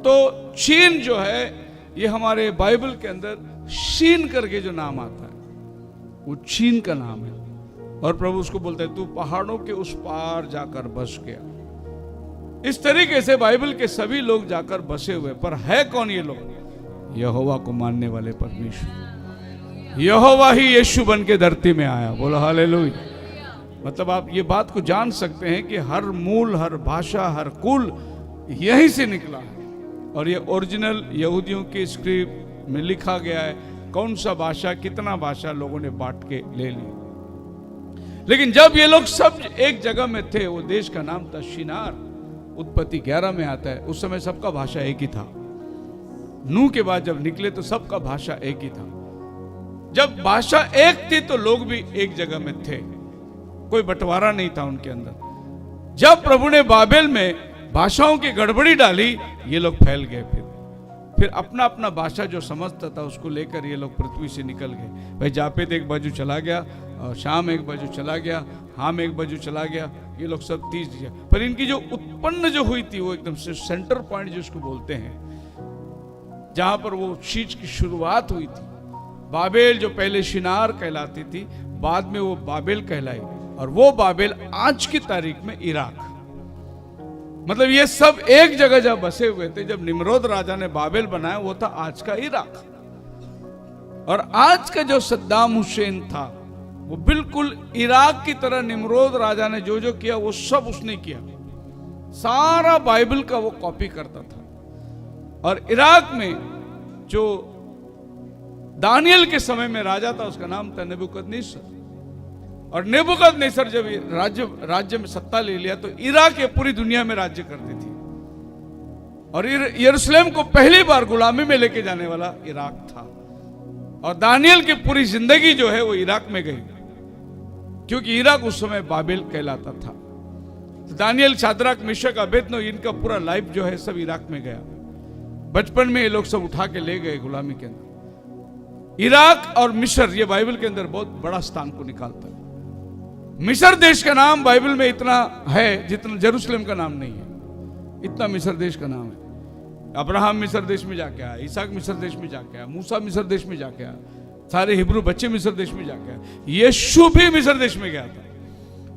तो चीन जो है, ये हमारे बाइबल के अंदर शीन करके जो नाम आता है वो चीन का नाम है। और प्रभु उसको बोलते हैं तू पहाड़ों के उस पार जाकर बस गया। इस तरीके से बाइबल के सभी लोग जाकर बसे हुए, पर है कौन ये लोग? यहोवा को मानने वाले परमेश्वर। यहोवा ही यीशु बन के धरती में आया। बोलो हालेलुया। मतलब आप ये बात को जान सकते हैं कि हर मूल, हर भाषा, हर कुल यहीं से निकला है। और ये ओरिजिनल यहूदियों की स्क्रिप्ट में लिखा गया है, कौन सा भाषा, कितना भाषा लोगों ने बांट के ले ली। लेकिन जब ये लोग सब एक जगह में थे, वो देश का नाम था शिनार। उत्पत्ति 11 में आता है। उस समय सबका भाषा एक ही था। नूह के बाद जब निकले तो सबका भाषा एक ही था। जब भाषा एक थी तो लोग भी एक जगह में थे, कोई बंटवारा नहीं था उनके अंदर। जब प्रभु ने बाबेल में भाषाओं की गड़बड़ी डाली, ये लोग फैल गए। फिर अपना अपना भाषा जो समझता था उसको लेकर ये लोग पृथ्वी से निकल गए। भाई जापेत एक बाजू चला गया और शाम एक बाजू चला गया, हाम एक बाजू चला गया, ये लोग सब 30 दिया। पर इनकी जो उत्पन्न जो हुई थी वो एकदम से सेंटर पॉइंट जिसको बोलते हैं, जहां पर वो चीज की शुरुआत हुई थी। बाबेल जो पहले शिनार कहलाती थी, बाद में वो बाबेल कहलाई। और वो बाबेल आज की तारीख में इराक। मतलब ये सब एक जगह जब बसे हुए थे, जब निम्रोद राजा ने बाबेल बनाया, वो था आज का इराक। और आज का जो सद्दाम हुसैन था वो बिल्कुल इराक की तरह निम्रोद राजा ने जो जो किया वो सब उसने किया। सारा बाइबल का वो कॉपी करता था। और इराक में जो दानियल के समय में राजा था उसका नाम था नेबुकदनेस्सर। और नेबुकदनेस्सर जब राज्य में सत्ता ले लिया तो इराक ये पूरी दुनिया में राज्य करती थी। और यरूशलेम को पहली बार गुलामी में लेके जाने वाला इराक था। और दानियल की पूरी जिंदगी जो है वो इराक में गई, क्योंकि इराक उस समय बाबेल कहलाता था। तो दानियल, शाद्राक, मेशक, अबेदनगो, इनका पूरा लाइफ जो है सब इराक में गया। बचपन में ये लोग सब उठा के ले गए गुलामी के अंदर। इराक और मिस्र ये बाइबल के अंदर बहुत बड़ा स्थान को निकालता है। मिस्र देश का नाम बाइबल में इतना है जितना जेरूशलेम का नाम नहीं है, इतना मिस्र देश का नाम है। अब्राहम मिस्र देश में जाके आया, इसहाक मिस्र देश में जाके आया, मूसा मिस्र देश में जाके आया, सारे हिब्रू बच्चे मिस्र देश में जाके आए। यीशु भी मिस्र देश में गया था।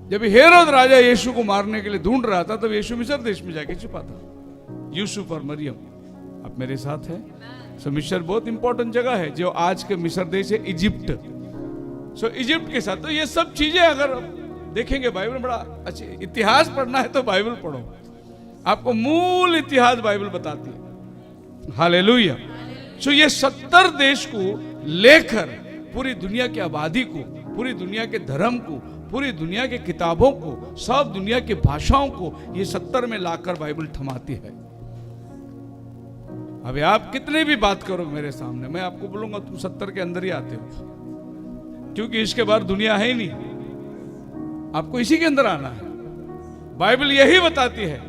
जब हेरोद राजा यीशु को मारने के लिए ढूंढ रहा था तब यीशु मिस्र देश में जाके छिपा था। यूसुफ और मरियम। आप मेरे साथ हैं? सो मिस्र बहुत इंपॉर्टेंट जगह है, जो आज के मिस्र देश है, इजिप्ट। सो इजिप्ट के साथ तो ये सब चीजें अगर देखेंगे बाइबल, बड़ा अच्छे इतिहास पढ़ना है तो बाइबल पढ़ो, आपको मूल इतिहास बाइबल बताती है। हालेलुया। सो ये 70 देश को लेकर पूरी दुनिया की आबादी को, पूरी दुनिया के धर्म को, पूरी दुनिया के किताबों को, सब दुनिया की भाषाओं को ये 70 में लाकर बाइबल थमाती है। अभी आप कितने भी बात करो मेरे सामने, मैं आपको बोलूंगा तुम 70 के अंदर ही आते हो, क्योंकि इसके बाद दुनिया है ही नहीं, आपको इसी के अंदर आना है। बाइबल यही बताती है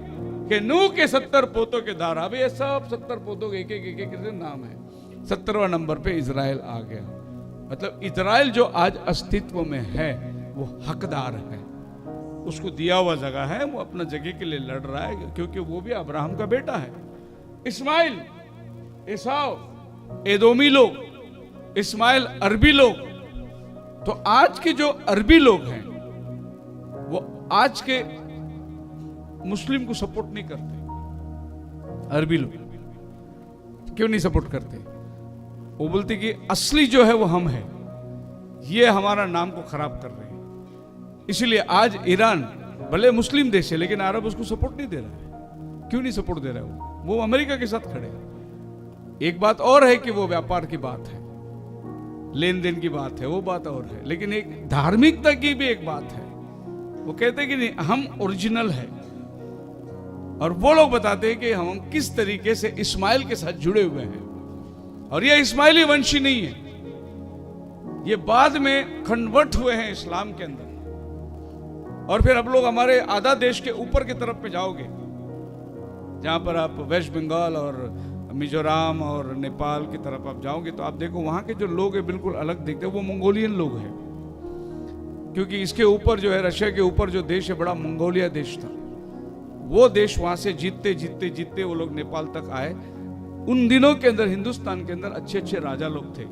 कि नूह के 70 पोतों के द्वारा, अब ये सब 70 पोतों के एक एक नाम है, 70वां नंबर पे इजराइल आ गया। मतलब इजराइल जो आज अस्तित्व में है वो हकदार है, उसको दिया हुआ जगह है, वो अपना जगह के लिए लड़ रहा है, क्योंकि वो भी अब्राहम का बेटा है। इस्माइल, एसाव एदोमी लोग, इस्माइल अरबी लोग। तो आज के जो अरबी लोग हैं वो आज के मुस्लिम को सपोर्ट नहीं करते। अरबी लोग क्यों नहीं सपोर्ट करते? वो बोलते कि असली जो है वो हम है, ये हमारा नाम को खराब कर रहे हैं। इसलिए आज ईरान भले मुस्लिम देश है, लेकिन अरब उसको सपोर्ट नहीं दे रहा है। क्यों नहीं सपोर्ट दे रहा है? वो अमेरिका के साथ खड़े हैं। एक बात और है कि वो व्यापार की बात है, लेन देन की बात है, वो बात और है, लेकिन एक धार्मिकता की भी एक बात है। वो कहते हैं कि नहीं, हम ओरिजिनल है, और वो लोग बताते हैं कि हम किस तरीके से इस्माइल के साथ जुड़े हुए हैं। और ये इस्माइली वंशी नहीं है, ये बाद में कन्वर्ट हुए हैं इस्लाम के अंदर। और फिर अब लोग हमारे आधा देश के ऊपर की तरफ पे जाओगे, जहां पर आप वेस्ट बंगाल और मिजोरम और नेपाल की तरफ आप जाओगे, तो आप देखो वहां के जो लोग हैं बिल्कुल अलग दिखते हैं, वो मंगोलियन लोग हैं। क्योंकि इसके ऊपर जो है, रशिया के ऊपर जो देश है, बड़ा मंगोलिया देश था। वो देश वहां से जीतते जीतते जीतते वो लोग नेपाल तक आए। उन दिनों के अंदर हिंदुस्तान के अंदर अच्छे अच्छे राजा लोग थे,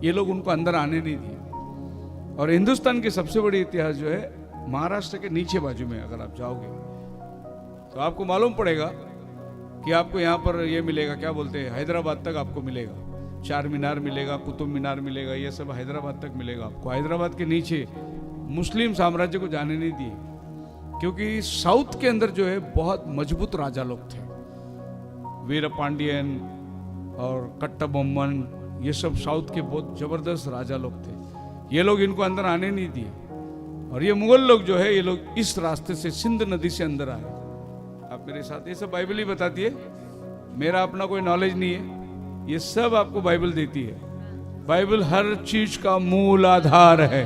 ये लोग उनको अंदर आने नहीं दिए। और हिंदुस्तान की सबसे बड़ी इतिहास जो है महाराष्ट्र के नीचे बाजू में अगर आप जाओगे तो आपको मालूम पड़ेगा कि आपको यहाँ पर ये मिलेगा, क्या बोलते हैं, हैदराबाद तक आपको मिलेगा, चार मीनार मिलेगा, कुतुब मीनार मिलेगा, ये सब हैदराबाद तक मिलेगा आपको। हैदराबाद के नीचे मुस्लिम साम्राज्य को जाने नहीं दिए, क्योंकि साउथ के अंदर जो है बहुत मजबूत राजा लोग थे, वीर पांडियन और कट्टाबोम्मन, ये सब साउथ के बहुत जबरदस्त राजा लोग थे। ये लोग इनको अंदर आने नहीं दिए। और ये मुगल लोग जो है, ये लोग इस रास्ते से सिंध नदी से अंदर आए। आप मेरे साथ, ये सब बाइबल ही बताती है, मेरा अपना कोई नॉलेज नहीं है, ये सब आपको बाइबल देती है। बाइबल हर चीज का मूल आधार है,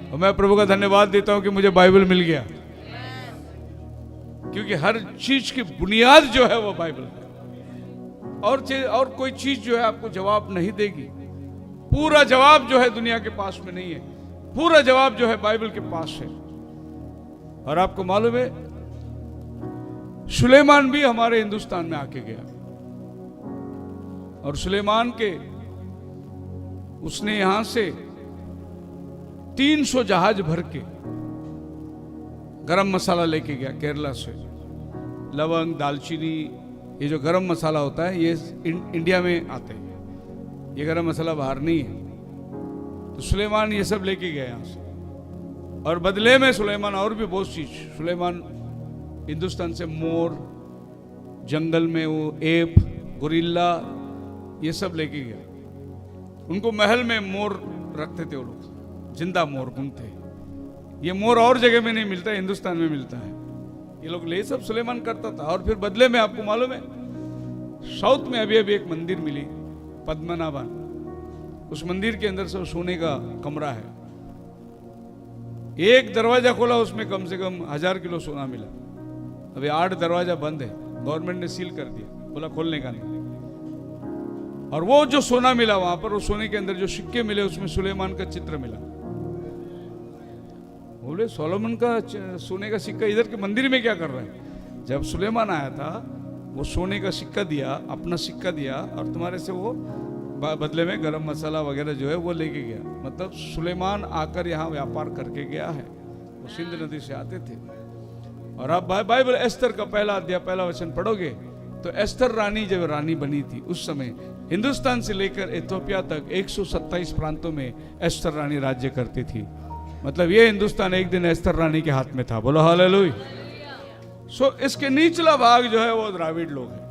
और मैं प्रभु का धन्यवाद देता हूं कि मुझे बाइबल मिल गया, क्योंकि हर चीज की बुनियाद जो है वो बाइबल है। और कोई चीज जो है आपको जवाब नहीं देगी। पूरा जवाब जो है दुनिया के पास में नहीं है, पूरा जवाब जो है बाइबल के पास है। और आपको मालूम है, सुलेमान भी हमारे हिंदुस्तान में आके गया, और सुलेमान के उसने यहां से 300 जहाज भर के गरम मसाला लेके गया केरला से। लवंग, दालचीनी, ये जो गरम मसाला होता है ये इंडिया में आते हैं, ये गरम मसाला बाहर नहीं है। तो सुलेमान ये सब लेके गया यहाँ से, और बदले में सुलेमान और भी बहुत चीज, सुलेमान हिंदुस्तान से मोर, जंगल में वो एप, गोरिल्ला, ये सब लेके गया। उनको महल में मोर रखते थे वो लोग, जिंदा मोर घूमते। ये मोर और जगह में नहीं मिलता, हिंदुस्तान में मिलता है। ये लोग ले सब सुलेमान करता था। और फिर बदले में आपको मालूम है, साउथ में अभी अभी एक मंदिर मिली, पद्मनाभन, उस मंदिर के अंदर सब सोने का कमरा है। एक दरवाजा खोला, उसमें कम से कम 1000 किलो सोना मिला। अभी 8 दरवाजा बंद है, गवर्नमेंट ने सील कर दिया, बोला खोलने का नहीं। और वो जो सोना मिला वहां पर, उस सोने के अंदर जो सिक्के मिले, उसमें सुलेमान का चित्र मिला। बोले सोलोमन का सोने का सिक्का इधर के मंदिर में क्या कर रहा है? जब सुलेमान आया था, वो सोने का सिक्का दिया, अपना सिक्का दिया, और तुम्हारे से वो बदले में गरम मसाला वगैरह जो है वो लेके गया। मतलब सुलेमान आकर यहाँ व्यापार करके गया है, वो सिंध नदी से आते थे। और आप बाइबल एस्तर का पहला अध्याय पहला वचन पढ़ोगे तो एस्तर रानी जब रानी बनी थी उस समय हिंदुस्तान से लेकर इथियोपिया तक 127 प्रांतों में एस्तर रानी राज्य करती थी। मतलब ये हिंदुस्तान एक दिन एस्तर रानी के हाथ में था। बोलो हालेलुया। सो इसके निचला भाग जो है वो द्राविड़ लोग हैं।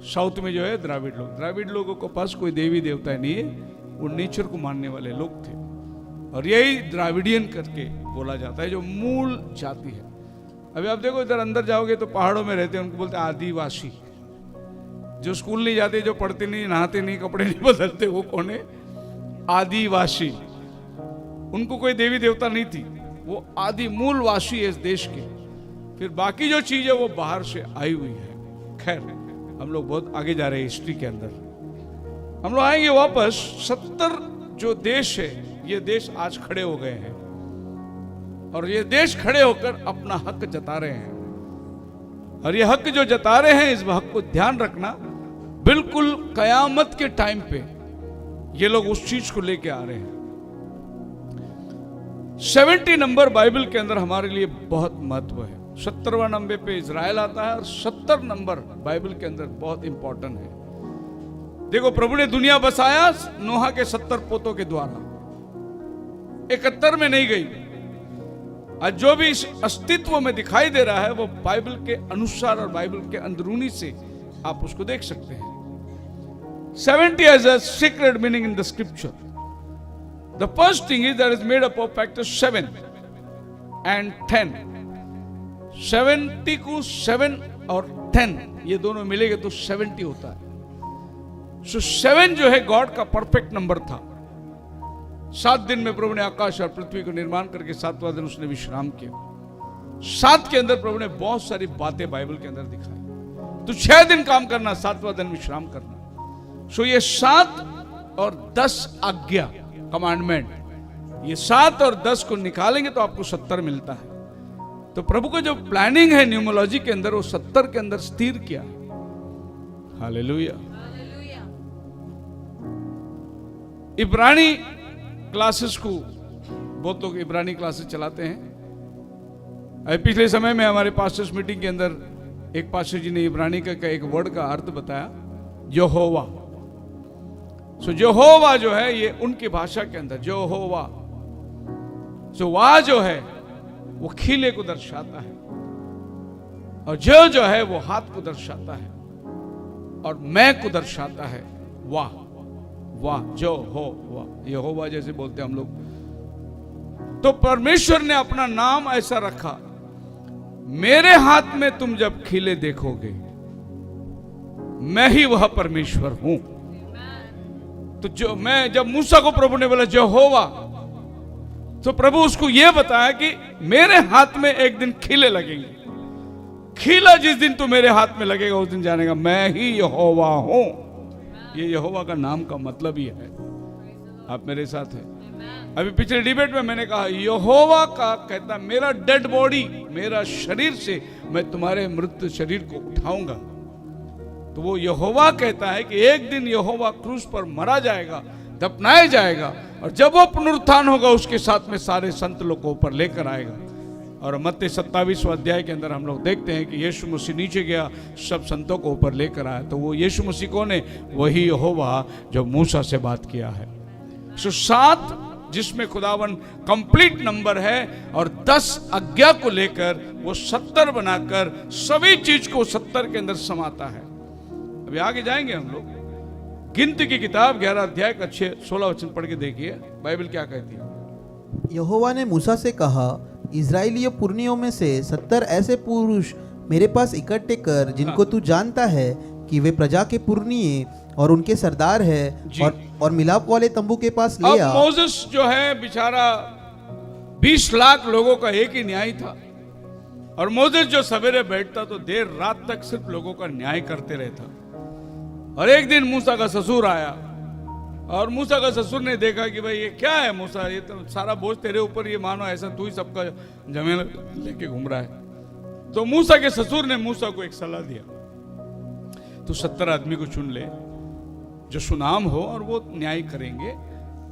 साउथ में जो है द्राविड़ लोगों के पास कोई देवी देवता नहीं है, वो नेचर को मानने वाले लोग थे और यही द्राविडियन करके बोला जाता है, जो मूल जाति है। अभी आप देखो इधर अंदर जाओगे तो पहाड़ों में रहते हैं, उनको बोलते हैं आदिवासी। जो स्कूल नहीं जाते, जो पढ़ते नहीं, नहाते नहीं, कपड़े नहीं बदलते, वो कौन है? आदिवासी। उनको कोई देवी देवता नहीं थी, वो आदि मूलवासी है इस देश के। फिर बाकी जो चीज है वो बाहर से आई हुई है। खैर हम लोग बहुत आगे जा रहे हैं हिस्ट्री के अंदर। हम लोग आएंगे वापस। 70 जो देश है, ये देश आज खड़े हो गए हैं और ये देश खड़े होकर अपना हक जता रहे हैं। और ये हक जो जता रहे हैं, इस हक को ध्यान रखना, बिल्कुल कयामत के टाइम पे ये लोग उस चीज को लेके आ रहे हैं। 70 नंबर बाइबल के अंदर हमारे लिए बहुत महत्व है। 70वां नंबर पे इजराइल आता है और 70 नंबर बाइबल के अंदर बहुत इंपॉर्टेंट है। देखो, प्रभु ने दुनिया बसाया नोहा के 70 पोतों के द्वारा, 71 में नहीं गई। आज जो भी इस अस्तित्व में दिखाई दे रहा है वो बाइबल के अनुसार और बाइबल के अंदरूनी से आप उसको देख सकते हैं। 70 has a secret meaning in the scripture. The first thing is that is made up of factors 7 and 10. 70 को 7 और 10 ये दोनों मिलेंगे तो 70 होता है। सो 7 जो है गॉड का परफेक्ट नंबर था। 7 दिन में प्रभु ने आकाश और पृथ्वी को निर्माण करके 7वां दिन उसने विश्राम किया। 7 के अंदर प्रभु ने बहुत सारी बातें बाइबल के अंदर दिखाई। तो 6 दिन काम करना, 7वां दिन विश्राम करना। सो ये 7 और 10 आज्ञा, कमांडमेंट, ये 7 और 10 को निकालेंगे तो आपको 70 मिलता है। तो प्रभु को जो प्लानिंग है न्यूमोलॉजी के अंदर, वो 70 के अंदर स्थिर किया है। हालेलुया। इब्रानी क्लासेस को बहुत लोग इब्रानी क्लासेस चलाते हैं। अभी पिछले समय में हमारे पास्टर्स मीटिंग के अंदर एक पास्टर जी ने इब्रानी का एक वर्ड का अर्थ बताया, यहोवा। सो यहोवा जो है ये उनकी भाषा के अंदर यहोवा, सो वाह जो है वो खिले को दर्शाता है और जो है वो हाथ को दर्शाता है और मैं को दर्शाता है। वाह वाह, जो हो वाह, यहोवा जैसे बोलते हैं हम लोग। तो परमेश्वर ने अपना नाम ऐसा रखा, मेरे हाथ में तुम जब खिले देखोगे मैं ही वह परमेश्वर हूं। तो जो मैं जब मूसा को प्रभु ने बोला यहोवा, तो प्रभु उसको यह बताया कि मेरे हाथ में एक दिन खिले लगेंगे। खिला जिस दिन तो मेरे हाथ में लगेगा उस दिन जानेगा मैं ही यहोवा हूं। ये यहोवा का नाम का मतलब ही है। आप मेरे साथ हैं। अभी पिछले डिबेट में मैंने कहा यहोवा का कहता मेरा डेड बॉडी, मेरा शरीर से मैं तुम्हारे मृत शरीर को उठाऊंगा। तो वो यहोवा कहता है कि एक दिन यहोवा क्रूस पर मरा जाएगा, दफनाया जाएगा और जब वो पुनरुत्थान होगा उसके साथ में सारे संत लोग को ऊपर लेकर आएगा। और मत्ती 27वां अध्याय के अंदर हम लोग देखते हैं कि यीशु मसीह नीचे गया, सब संतों को ऊपर लेकर आया। तो वो यीशु मसीह कौन है? वही यहोवा जो मूसा से बात किया है। सो 7 जिसमें खुदावन कंप्लीट नंबर है और 10 आज्ञा को लेकर वो 70 बनाकर सभी चीज को 70 के अंदर समाता है। अभी आगे जाएंगे हम लोग। गिनती की किताब 11 अध्याय का 16 वचन पढ़ के देखिए बाइबल क्या कहती है। यहोवा ने मूसा से कहा, इजराइलियों पुरनियों में से 70 ऐसे पुरुष मेरे पास इकट्ठे कर जिनको तू जानता है कि वे प्रजा के पुरनिये और उनके सरदार है और मिलाप वाले तंबू के पास ले आ। मोसेस जो है बेचारा 20 लाख लोगों का एक ही न्याय था और मोसेस जो सवेरे बैठता तो देर रात तक सिर्फ लोगों का न्याय करते रहता। और एक दिन मूसा का ससुर आया और मूसा का ससुर ने देखा कि भाई ये क्या है मूसा, ये तो सारा बोझ तेरे ऊपर, ये मानो ऐसा तू ही सबका जमीन लेके घूम रहा है। तो मूसा के ससुर ने मूसा को एक सलाह दिया, तू 70 आदमी को चुन ले जो सुनाम हो और वो न्याय करेंगे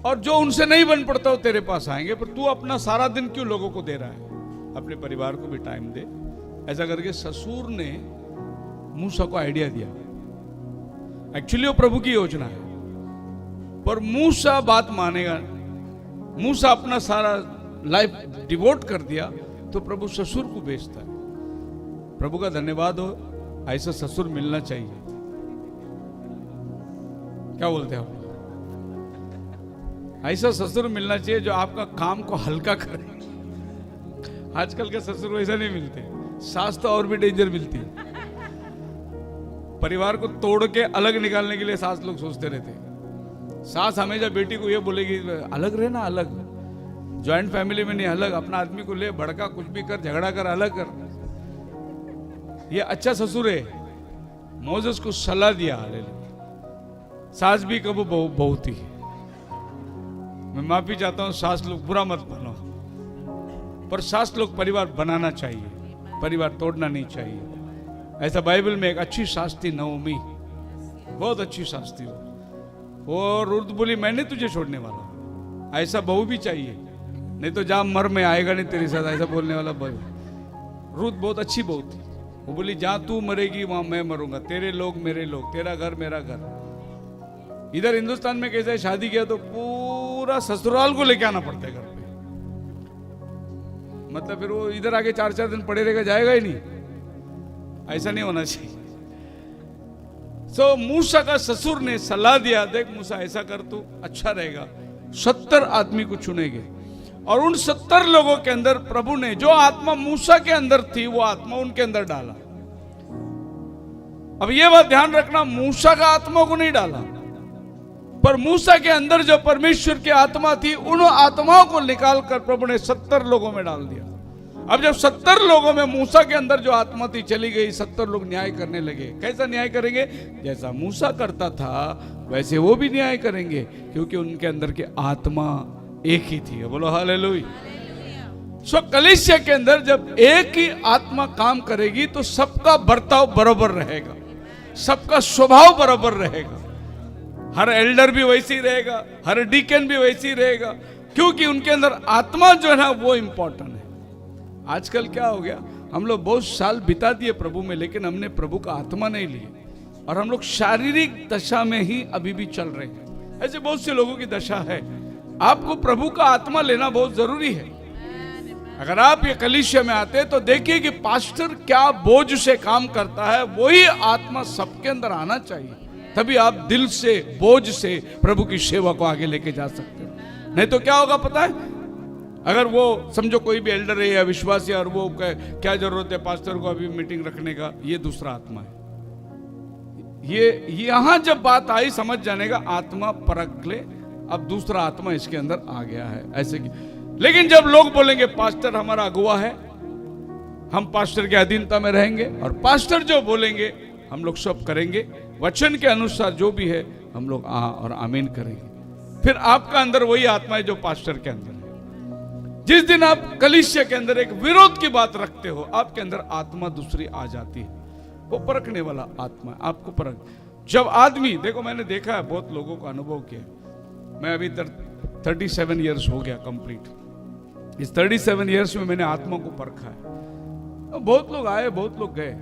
और जो उनसे नहीं बन पड़ता वो तेरे पास आएंगे, पर तू अपना सारा दिन क्यों लोगों को दे रहा है, अपने परिवार को भी टाइम दे। ऐसा करके ससुर ने मूसा को आइडिया दिया। एक्चुअली वो प्रभु की योजना है, पर मूसा बात मानेगा। मूसा अपना सारा लाइफ डिवोट कर दिया तो प्रभु ससुर को भेजता है। प्रभु का धन्यवाद हो, ऐसा ससुर मिलना चाहिए। क्या बोलते हो? ऐसा ससुर मिलना चाहिए जो आपका काम को हल्का करे। आजकल के ससुर वैसा नहीं मिलते। सास तो और भी डेंजर मिलती है। परिवार को तोड़ के अलग निकालने के लिए सास लोग सोचते रहते हैं। सास हमेशा बेटी को ये बोलेगी अलग रहना, अलग, ज्वाइंट फैमिली में नहीं, अलग, अपना आदमी को ले, भड़का, कुछ भी कर, झगड़ा कर, अलग कर। ये अच्छा ससुर है। मोसेस को सलाह दिया, हालेलुया। सास भी कब बहुत ही, मैं माफी चाहता हूं, सास लोग बुरा मत बनो, पर सास लोग परिवार बनाना चाहिए, परिवार तोड़ना नहीं चाहिए। ऐसा बाइबल में एक अच्छी सास थी, नओमी, बहुत अच्छी सास थी वो रुत बोली मैं नहीं तुझे छोड़ने वाला। ऐसा बहू भी चाहिए, नहीं तो जा मर में आएगा नहीं तेरे साथ, ऐसा बोलने वाला बहू। रुत बहुत अच्छी बहू थी। वो बोली जहां तू मरेगी वहां मैं मरूंगा, तेरे लोग मेरे लोग, तेरा घर मेरा घर। इधर हिंदुस्तान में कैसे शादी किया तो पूरा ससुराल को लेके आना पड़ता है घर पे, मतलब फिर वो इधर आके 4-4 दिन पड़े रहेगा, जाएगा ही नहीं। ऐसा नहीं होना चाहिए। सो मूसा का ससुर ने सलाह दिया, देख मूसा ऐसा कर, तू अच्छा रहेगा। 70 आदमी को चुनेंगे और उन 70 लोगों के अंदर प्रभु ने जो आत्मा मूसा के अंदर थी वो आत्मा उनके अंदर डाला। अब ये बात ध्यान रखना, मूसा का आत्मा को नहीं डाला, पर मूसा के अंदर जो परमेश्वर की आत्मा थी उन आत्माओं को निकाल कर प्रभु ने 70 लोगों में डाल दिया। अब जब 70 लोगों में मूसा के अंदर जो आत्मा थी चली गई, 70 लोग न्याय करने लगे। कैसा न्याय करेंगे? जैसा मूसा करता था वैसे वो भी न्याय करेंगे, क्योंकि उनके अंदर की आत्मा एक ही थी। बोलो हालेलुया। सो कलीसिया के अंदर जब एक ही आत्मा काम करेगी तो सबका बर्ताव बराबर रहेगा, सबका स्वभाव बराबर रहेगा। हर एल्डर भी वैसे ही रहेगा, हर डीकन भी वैसे ही रहेगा, क्योंकि उनके अंदर आत्मा जो है ना वो इंपॉर्टेंट है। आजकल क्या हो गया, हम लोग बहुत साल बिता दिए प्रभु में, लेकिन हमने प्रभु का आत्मा नहीं लिए और हम लोग शारीरिक दशा में ही अभी भी चल रहे हैं। ऐसे बहुत से लोगों की दशा है। आपको प्रभु का आत्मा लेना बहुत जरूरी है। अगर आप ये कलीसिया में आते हैं तो देखिए कि पास्टर क्या बोझ से काम करता है, वही आत्मा सबके अंदर आना चाहिए, तभी आप दिल से, बोझ से प्रभु की सेवा को आगे लेके जा सकते हो। नहीं तो क्या होगा पता है, अगर वो समझो कोई भी एल्डर है या विश्वासी और वो क्या जरूरत है पास्टर को अभी मीटिंग रखने का, ये दूसरा आत्मा है। ये यहां जब बात आई समझ जाने का, आत्मा परख ले, अब दूसरा आत्मा इसके अंदर आ गया है ऐसे की। लेकिन जब लोग बोलेंगे पास्टर हमारा अगुवा है, हम पास्टर की अधीनता में रहेंगे और पास्टर जो बोलेंगे हम लोग सब करेंगे, वचन के अनुसार जो भी है हम लोग आ और आमीन करेंगे, फिर आपका अंदर वही आत्मा है जो पास्टर के अंदर है। जिस दिन आप कलीसिया के अंदर एक विरोध की बात रखते हो, आपके अंदर आत्मा दूसरी आ जाती है, वो परखने वाला आत्मा है, आपको परख। जब आदमी, देखो मैंने देखा है, बहुत लोगों का अनुभव किया, मैं अभी 37 ईयर्स हो गया कंप्लीट। इस 37 ईयर्स में मैंने आत्मा को परखा है। बहुत लोग आए, बहुत लोग गए।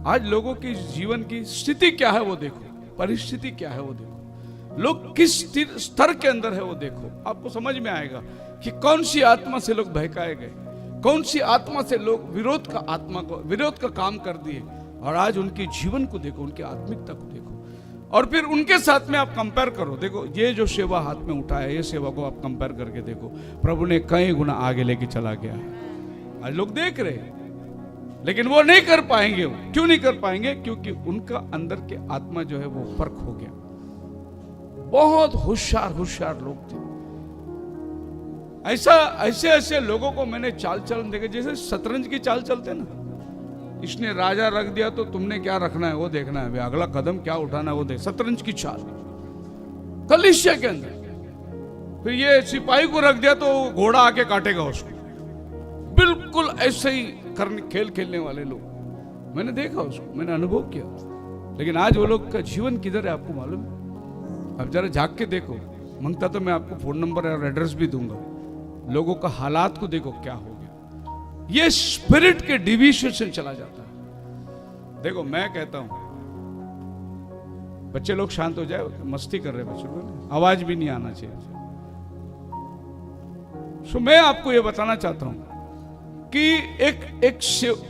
आज लोगों की जीवन की स्थिति क्या है वो देखो, परिस्थिति क्या है वो देखो, लोग किस स्तर के अंदर है वो देखो, आपको समझ में आएगा कि कौन सी आत्मा से लोग बहकाए गए, कौन सी आत्मा से लोग विरोध का काम कर दिए। और आज उनके जीवन को देखो, उनकी आत्मिकता को देखो, और फिर उनके साथ में आप कंपेयर करो। देखो ये जो सेवा हाथ में उठाया, ये सेवा को आप कंपेयर करके देखो, प्रभु ने कई गुना आगे लेके चला गया है। आज लोग देख रहे हैं, लेकिन वो नहीं कर पाएंगे। क्यों नहीं कर पाएंगे? क्योंकि उनका अंदर के आत्मा जो है वो फर्क हो गया। बहुत होशियार लोग थे। ऐसे लोगों को मैंने चाल चलन देखा, जैसे शतरंज की चाल चलते ना, इसने राजा रख दिया तो तुमने क्या रखना है वो देखना है, अगला कदम क्या उठाना है वो देख। शतरंज की चाल कलीसिया के अंदर। फिर ये सिपाही को रख दिया तो घोड़ा आके काटेगा उसको। बिल्कुल ऐसे ही खेल खेलने वाले लोग मैंने देखा, उसको मैंने अनुभव किया। लेकिन आज वो लोग का जीवन किधर है आपको मालूम है? अब जरा झांक के देखो, मांगता तो मैं आपको फोन नंबर और एड्रेस भी दूंगा। लोगों का हालात को देखो क्या हो गया। ये स्पिरिट के डिवीजन से चला जाता है। देखो मैं कहता हूं, बच्चे लोग शांत हो जाए, मस्ती कर रहे बच्चे लोग, आवाज भी नहीं आना चाहिए। सो मैं आपको यह बताना चाहता हूं कि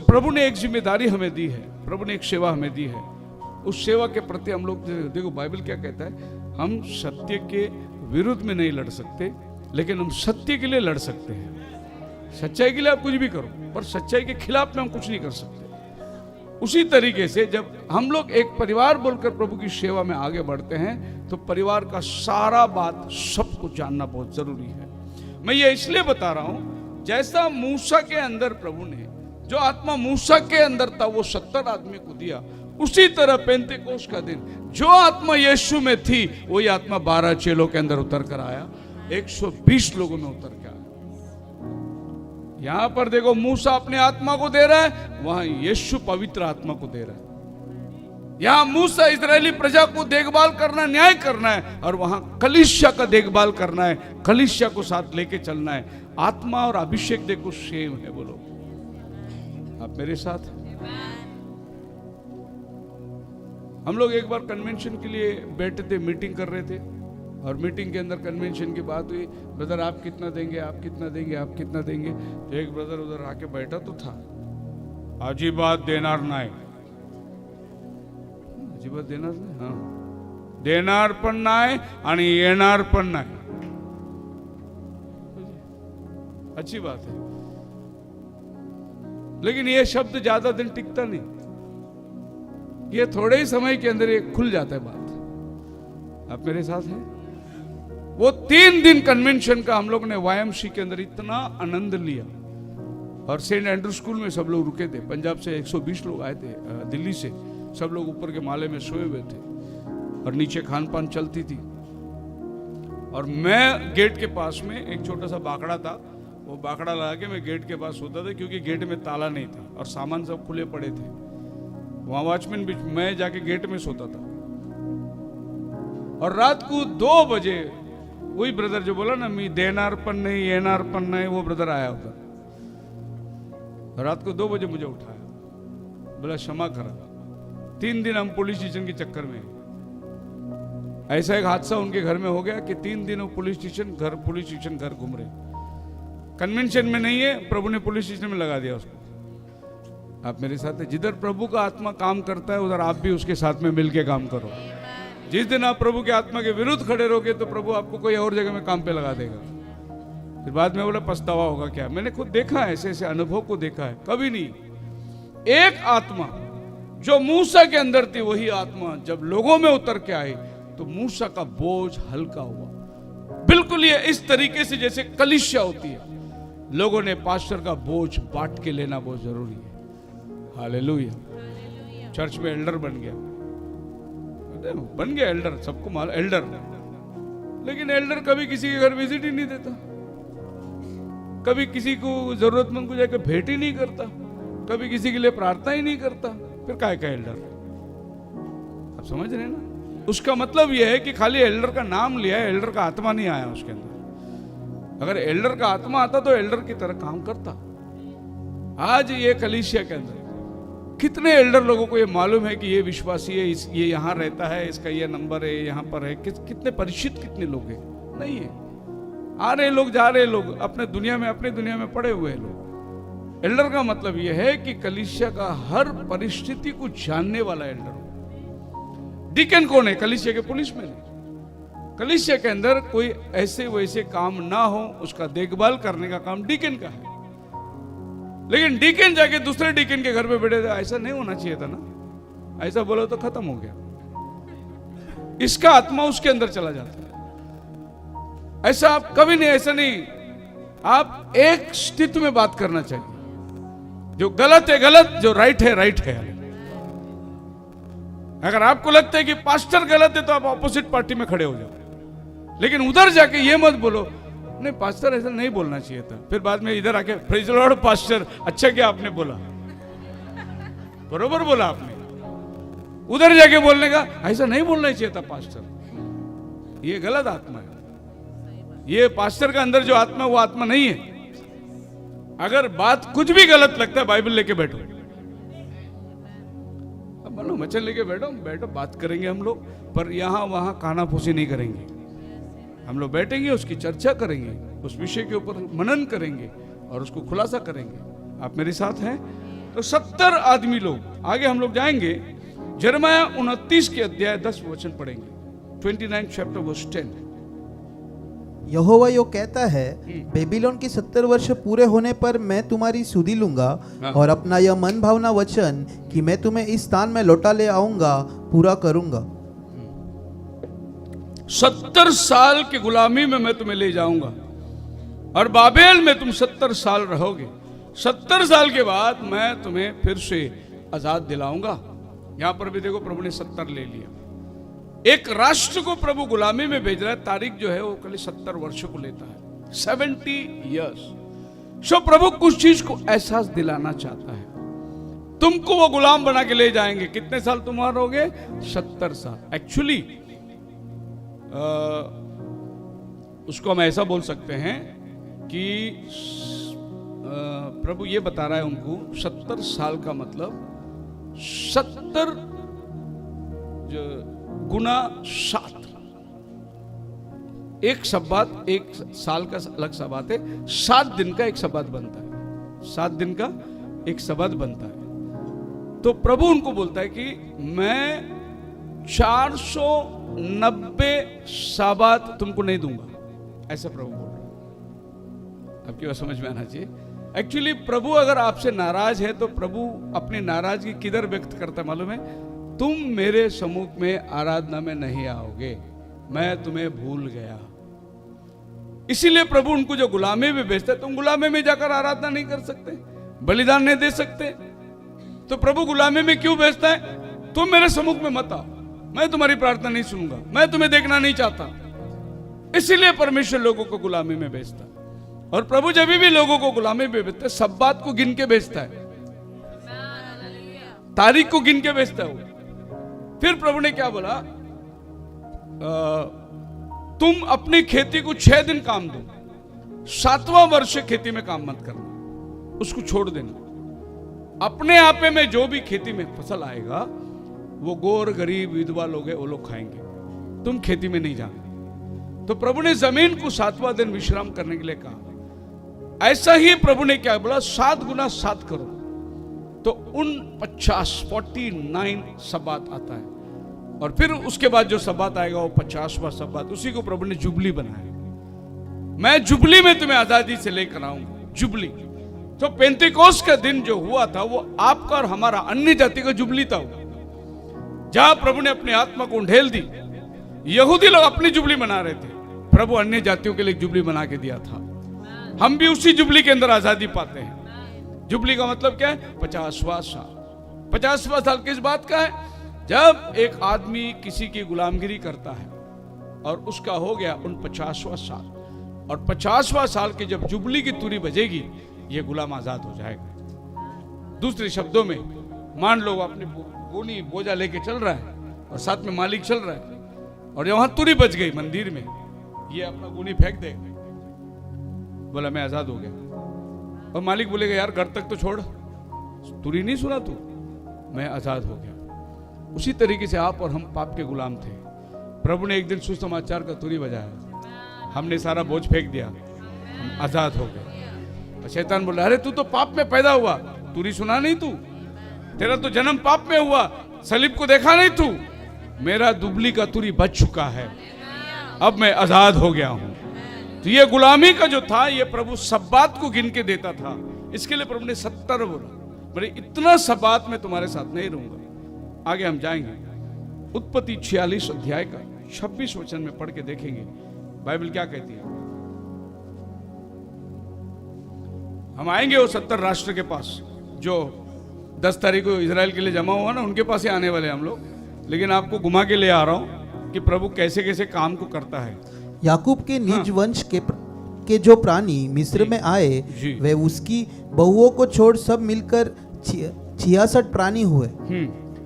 प्रभु ने एक जिम्मेदारी हमें दी है, प्रभु ने एक सेवा हमें दी है। उस सेवा के प्रति हम लोग, देखो बाइबल क्या कहता है, हम सत्य के विरुद्ध में नहीं लड़ सकते, लेकिन हम सत्य के लिए लड़ सकते हैं। सच्चाई के लिए आप कुछ भी करो, पर सच्चाई के खिलाफ में हम कुछ नहीं कर सकते। उसी तरीके से जब हम लोग एक परिवार बोलकर प्रभु की सेवा में आगे बढ़ते हैं, तो परिवार का सारा बात सबको जानना बहुत जरूरी है। मैं ये इसलिए बता रहा हूं, जैसा मूसा के अंदर प्रभु ने जो आत्मा मूसा के अंदर था वो 70 आदमी को दिया, उसी तरह पेंतेकोस्त का दिन जो आत्मा यीशु में थी वही आत्मा 12 चेलों के अंदर उतर कर आया, 120 लोगों में उतर के आया। यहां पर देखो मूसा अपने आत्मा को दे रहा है, वहां यीशु पवित्र आत्मा को दे रहा है। यहां मूसा इजरायली प्रजा को देखभाल करना, न्याय करना है, और वहां कलीसिया का देखभाल करना है, कलीसिया को साथ लेके चलना है। आत्मा और अभिषेक देखो सेम है। बोलो आप मेरे साथ। हम लोग एक बार कन्वेंशन के लिए बैठे थे, मीटिंग कर रहे थे, और मीटिंग के अंदर कन्वेंशन की बात हुई, ब्रदर आप कितना देंगे, आप कितना देंगे, आप कितना देंगे। तो एक ब्रदर उधर आके बैठा तो था, अजीबात देनार नाय, अजीबात देनार नाय, हाँ देनार पण नाय आणि येणार पण नाय। अच्छी बात है, लेकिन ये शब्द ज्यादा दिन टिकता नहीं, ये थोड़े ही समय के अंदर ये खुल जाता है बात। आप मेरे साथ हैं? वो 3 दिन कन्वेंशन का हम लोग ने YMC के अंदर इतना आनंद लिया, और सेंट एंड्रू स्कूल में सब लोग रुके थे। पंजाब से 120 लोग आए थे, दिल्ली से सब लोग ऊपर के माले में सोए हुए थे, और नीचे खान पान चलती थी। और मैं गेट के पास में एक छोटा सा बाकड़ा था, वो बाकड़ा लगा के मैं गेट के पास सोता था, क्योंकि गेट में ताला नहीं था और सामान सब खुले पड़े थे। वहां वॉचमैन भी, मैं जाके गेट में सोता था। और रात को 2 बजे वही ब्रदर जो बोला ना, मी देनार पण नहीं येनार पण नहीं, वो ब्रदर आया होता। रात को 2 बजे मुझे उठाया, बोला क्षमा करा, 3 दिन हम पुलिस स्टेशन के चक्कर में। ऐसा एक हादसा उनके घर में हो गया कि 3 दिन वो पुलिस स्टेशन घर घूम रहे। कन्वेंशन में नहीं है, प्रभु ने पुलिस स्टेशन में लगा दिया उसको। आप मेरे साथ है? जिधर प्रभु का आत्मा काम करता है उधर आप भी उसके साथ में मिलके काम करो। जिस दिन आप प्रभु के आत्मा के विरुद्ध खड़े रहोगे तो प्रभु आपको कोई और जगह में काम पे लगा देगा। फिर बाद में बोला पछतावा होगा क्या। मैंने खुद देखा है, ऐसे ऐसे अनुभव को देखा है। कभी नहीं। एक आत्मा जो मूसा के अंदर थी, वही आत्मा जब लोगों में उतर के आई तो मूसा का बोझ हल्का हुआ। बिल्कुल ये इस तरीके से जैसे कलीसिया होती है, लोगों ने पास्टर का बोझ बांट के लेना बहुत जरूरी है। हालेलुया। चर्च में एल्डर बन गया एल्डर, सबको मालूम एल्डर, लेकिन एल्डर कभी किसी के घर विजिट ही नहीं देता, कभी किसी को जरूरतमंद को जाकर भेंट ही नहीं करता, कभी किसी के लिए प्रार्थना ही नहीं करता। फिर काय का एल्डर? आप समझ रहे हैं ना? उसका मतलब यह है कि खाली एल्डर का नाम लिया है, एल्डर का आत्मा नहीं आया उसके अंदर। अगर एल्डर का आत्मा आता तो एल्डर की तरह काम करता। आज ये कलीसिया के अंदर कितने एल्डर लोगों को ये मालूम है कि ये विश्वासी है, ये यहाँ रहता है, इसका ये नंबर है, यहाँ पर है। कितने परिचित कितने लोग हैं? नहीं है। आ रहे लोग, जा रहे लोग, अपने दुनिया में पड़े हुए हैं लोग। एल्डर का मतलब यह है कि कलीसिया का हर परिस्थिति को जानने वाला एल्डर हो। डीकन कौन है? कलीसिया के पुलिस में नहीं। कलीसिया के अंदर कोई ऐसे वैसे काम ना हो, उसका देखभाल करने का काम डीकन का है। लेकिन डीकन जाके दूसरे डीकन के घर पे बैठे थे, ऐसा नहीं होना चाहिए था ना। ऐसा बोलो तो खत्म हो गया। इसका आत्मा उसके अंदर चला जाता है। ऐसा आप कभी नहीं, ऐसा नहीं। आप एक स्थिति में बात करना चाहिए, जो गलत है गलत, जो राइट है राइट है। अगर आपको लगता है कि पास्टर गलत है तो आप ऑपोजिट पार्टी में खड़े हो जाओ, लेकिन उधर जाके ये मत बोलो नहीं पास्टर ऐसा नहीं बोलना चाहिए था। फिर बाद में इधर आके प्रेज द लॉर्ड पास्टर, अच्छा क्या आपने बोला, बरोबर बोला आपने। उधर जाके बोलने का ऐसा नहीं बोलना चाहिए था पास्टर, ये गलत आत्मा है। ये पास्टर का अंदर जो आत्मा, वो आत्मा नहीं है। अगर बात कुछ भी गलत लगता है, बाइबल लेके बैठो। बनो, वचन लेके बैठो, बैठो, बात करेंगे हम लोग, पर यहाँ वहाँ कानाफूसी नहीं करेंगे। हम लोग बैठेंगे, उसकी चर्चा करेंगे, उस विषय के ऊपर मनन करेंगे और उसको खुलासा करेंगे। आप मेरे साथ हैं? तो 70 आदमी लोग, आगे हम लोग जाएंगे, यिर्मयाह 29 के अध्याय 10 वचन पढ़ेंगे, 29 चैप्टर वर्स 10। यहोवा यो कहता है, बेबीलोन की 70 वर्ष पूरे होने पर मैं तुम्हारी सुधि लूंगा और अपना यह मन भावना वचन कि मैं तुम्हें इस स्थान में लौटा ले आऊंगा पूरा करूंगा। 70 साल की गुलामी में मैं तुम्हें ले जाऊंगा और बाबेल में तुम 70 साल रहोगे। 70 साल के बाद मैं तुम्हें फिर से आजाद दिलाऊंगा। यहां पर भी देखो प्रभु ने 70 ले लिया। एक राष्ट्र को प्रभु गुलामी में भेज रहा है, तारीख जो है वो कल 70 वर्ष को लेता है, 70 इयर्स। सो प्रभु कुछ चीज को एहसास दिलाना चाहता है। तुमको वो गुलाम बना के ले जाएंगे। कितने साल तुम वहां रहोगे? 70 साल। एक्चुअली उसको हम ऐसा बोल सकते हैं कि प्रभु ये बता रहा है उनको 70 साल का मतलब 70 गुना 7। एक शब्बात, एक साल का अलग शब्बात है, 7 दिन का एक शब्बात बनता है, 7 दिन का एक शब्बात बनता है। तो प्रभु उनको बोलता है कि मैं 490 शब्बात तुमको नहीं दूंगा, ऐसा प्रभु बोल रहा है। आपकी बात समझ में आना चाहिए। एक्चुअली प्रभु अगर आपसे नाराज है तो प्रभु अपनी नाराजगी किधर व्यक्त करता है मालूम है? तुम मेरे सम्मुख में आराधना में नहीं आओगे, मैं तुम्हें भूल गया। इसीलिए प्रभु उनको जो गुलामी में भेजता है, तुम गुलामी में जाकर आराधना नहीं कर सकते, बलिदान नहीं दे सकते, तो प्रभु गुलामी में क्यों भेजता है? तुम मेरे सम्मुख में मत आओ, मैं तुम्हारी प्रार्थना नहीं सुनूंगा, मैं तुम्हें देखना नहीं चाहता। इसीलिए परमेश्वर लोगों को गुलामी में भेजता है। और प्रभु जब भी लोगों को गुलामी में भेजता है, सब बात को गिन के भेजता है, तारीख को गिन के भेजता है। फिर प्रभु ने क्या बोला? तुम अपनी खेती को 6 दिन काम दो, 7वां वर्ष खेती में काम मत करना, उसको छोड़ देना। अपने आपे में जो भी खेती में फसल आएगा वो गोर गरीब विधवा लोग हैं वो लोग खाएंगे, तुम खेती में नहीं जाना। तो प्रभु ने जमीन को 7वां दिन विश्राम करने के लिए कहा। ऐसा ही प्रभु ने क्या बोला? 7 गुना 7 करो, तो 49 शब्बात आता है। और फिर उसके बाद जो शब्बात आएगा वो 50वां शब्बात, उसी को प्रभु ने जुबली बनाया। मैं जुबली में तुम्हें आजादी से लेकर आऊंगा, जुबली। तो पेंतिकोस का दिन जो हुआ था वो आपका और हमारा अन्य जाति का जुबली था, जहां प्रभु ने अपनी आत्मा को ढेल दी। यहूदी लोग अपनी जुबली मना रहे थे, प्रभु अन्य जातियों के लिए जुबली बना के दिया था। हम भी उसी जुबली के अंदर आजादी पाते हैं। जुबली का मतलब क्या है? 50वां साल। 50वां साल किस बात का है? जब एक आदमी किसी की गुलामगिरी करता है और उसका हो गया 49वां साल, और 50वां साल की जब जुबली की तुरी बजेगी, ये गुलाम आजाद हो जाएगा। दूसरे शब्दों में, मान लो अपने गोनी बोझा लेके चल रहा है और साथ में मालिक चल रहा है, और जब वहां तुरी बज गई मंदिर में, ये अपना गोनी फेंक देगा, बोला मैं आजाद हो गया। और मालिक बोलेगा यार घर तक तो छोड़, तुरी नहीं सुना तू, मैं आजाद हो गया। उसी तरीके से आप और हम पाप के गुलाम थे। प्रभु ने एक दिन सुसमाचार का तुरी बजाया, हमने सारा बोझ फेंक दिया, हम आजाद हो गए। शैतान बोला अरे तू तो पाप में पैदा हुआ, तुरी सुना नहीं तू, तेरा तो जन्म पाप में हुआ, सलीब को देखा नहीं तू, मेरा दुबली का तुरी बच चुका है, अब मैं आजाद हो गया हूं। तो ये गुलामी का जो था, ये प्रभु सब्बात को गिन के देता था। इसके लिए प्रभु ने 70 बोला, बोले इतना सब्बात में तुम्हारे साथ नहीं रहूंगा। आगे हम जाएंगे, उत्पत्ति 46 अध्याय का 26 वचन में पढ़ के देखेंगे बाइबल क्या कहती है। हम आएंगे वो 70 राष्ट्र के पास जो 10 तारीख को इजराइल के लिए जमा हुआ ना, उनके पास ही आने वाले हम लोग। लेकिन आपको घुमा के ले आ रहा हूं कि प्रभु कैसे कैसे काम को करता है। याकूब के निज वंश के जो प्राणी मिस्र में आए, वे उसकी बहुओं को छोड़ सब मिलकर 66 प्राणी हुए।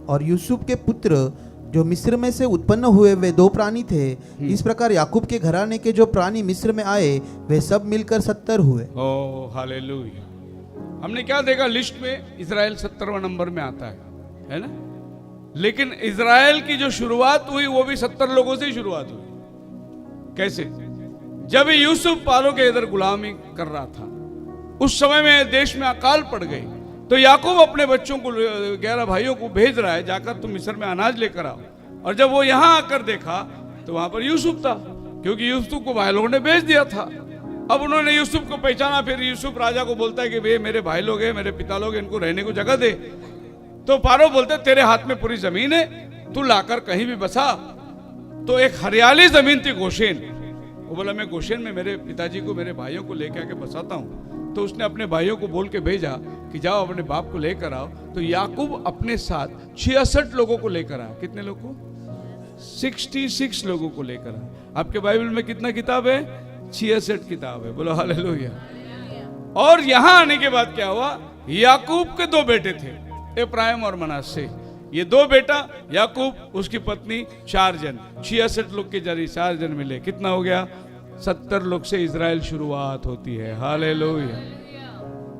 और यूसुफ के पुत्र जो मिस्र में से उत्पन्न हुए वे 2 प्राणी थे। इस प्रकार याकूब के घराने के जो प्राणी मिस्र में आए वे सब मिलकर 70 हुए। Oh hallelujah. हमने क्या देखा लिस्ट में? इजराइल 70वां नंबर में आता है ना? लेकिन इजराइल की जो शुरुआत हुई वो भी 70 लोगों से ही शुरुआत हुई। कैसे? जब यूसुफ पारो के इधर गुलामी कर रहा था, उस समय में देश में अकाल पड़ गई, तो याकूब अपने बच्चों को 11 भाइयों को भेज रहा है, जाकर तुम मिस्र में अनाज लेकर आओ। और जब वो यहां आकर देखा तो वहां पर यूसुफ था, क्योंकि यूसुफ को भाई लोगों ने भेज दिया था। अब उन्होंने यूसुफ को पहचाना, फिर यूसुफ राजा को बोलता है कि वे मेरे भाई लोग हैं, मेरे पिता लोग, इनको रहने को जगह दे। तो पारो बोलते तेरे हाथ में पूरी जमीन है, तू लाकर कहीं भी बसा। तो एक हरियाली जमीन थी गोशेन, वो बोला मैं गोशेन में मेरे पिताजी को, मेरे भाइयों को लेकर आके बसाता हूँ। तो उसने अपने भाइयों को बोल के भेजा कि जाओ अपने बाप को लेकर आओ। तो याकूब अपने साथ 66 लोगों को लेकर आया। कितने लोगों को? 66 लोगों को लेकर आया। आपके बाइबल में कितना किताब है? 66 किताब है। बोलो हालेलुया। और यहां आने के बाद क्या हुआ? याकूब के 2 बेटे थे, एफ्राइम और मनासे। ये 2 बेटा याकूब, उसकी पत्नी, 4 जन, 66 लोग के जरिए 4 जन मिले। कितना हो गया? 70 लोग से इजराइल शुरुआत होती है। हालेलुया।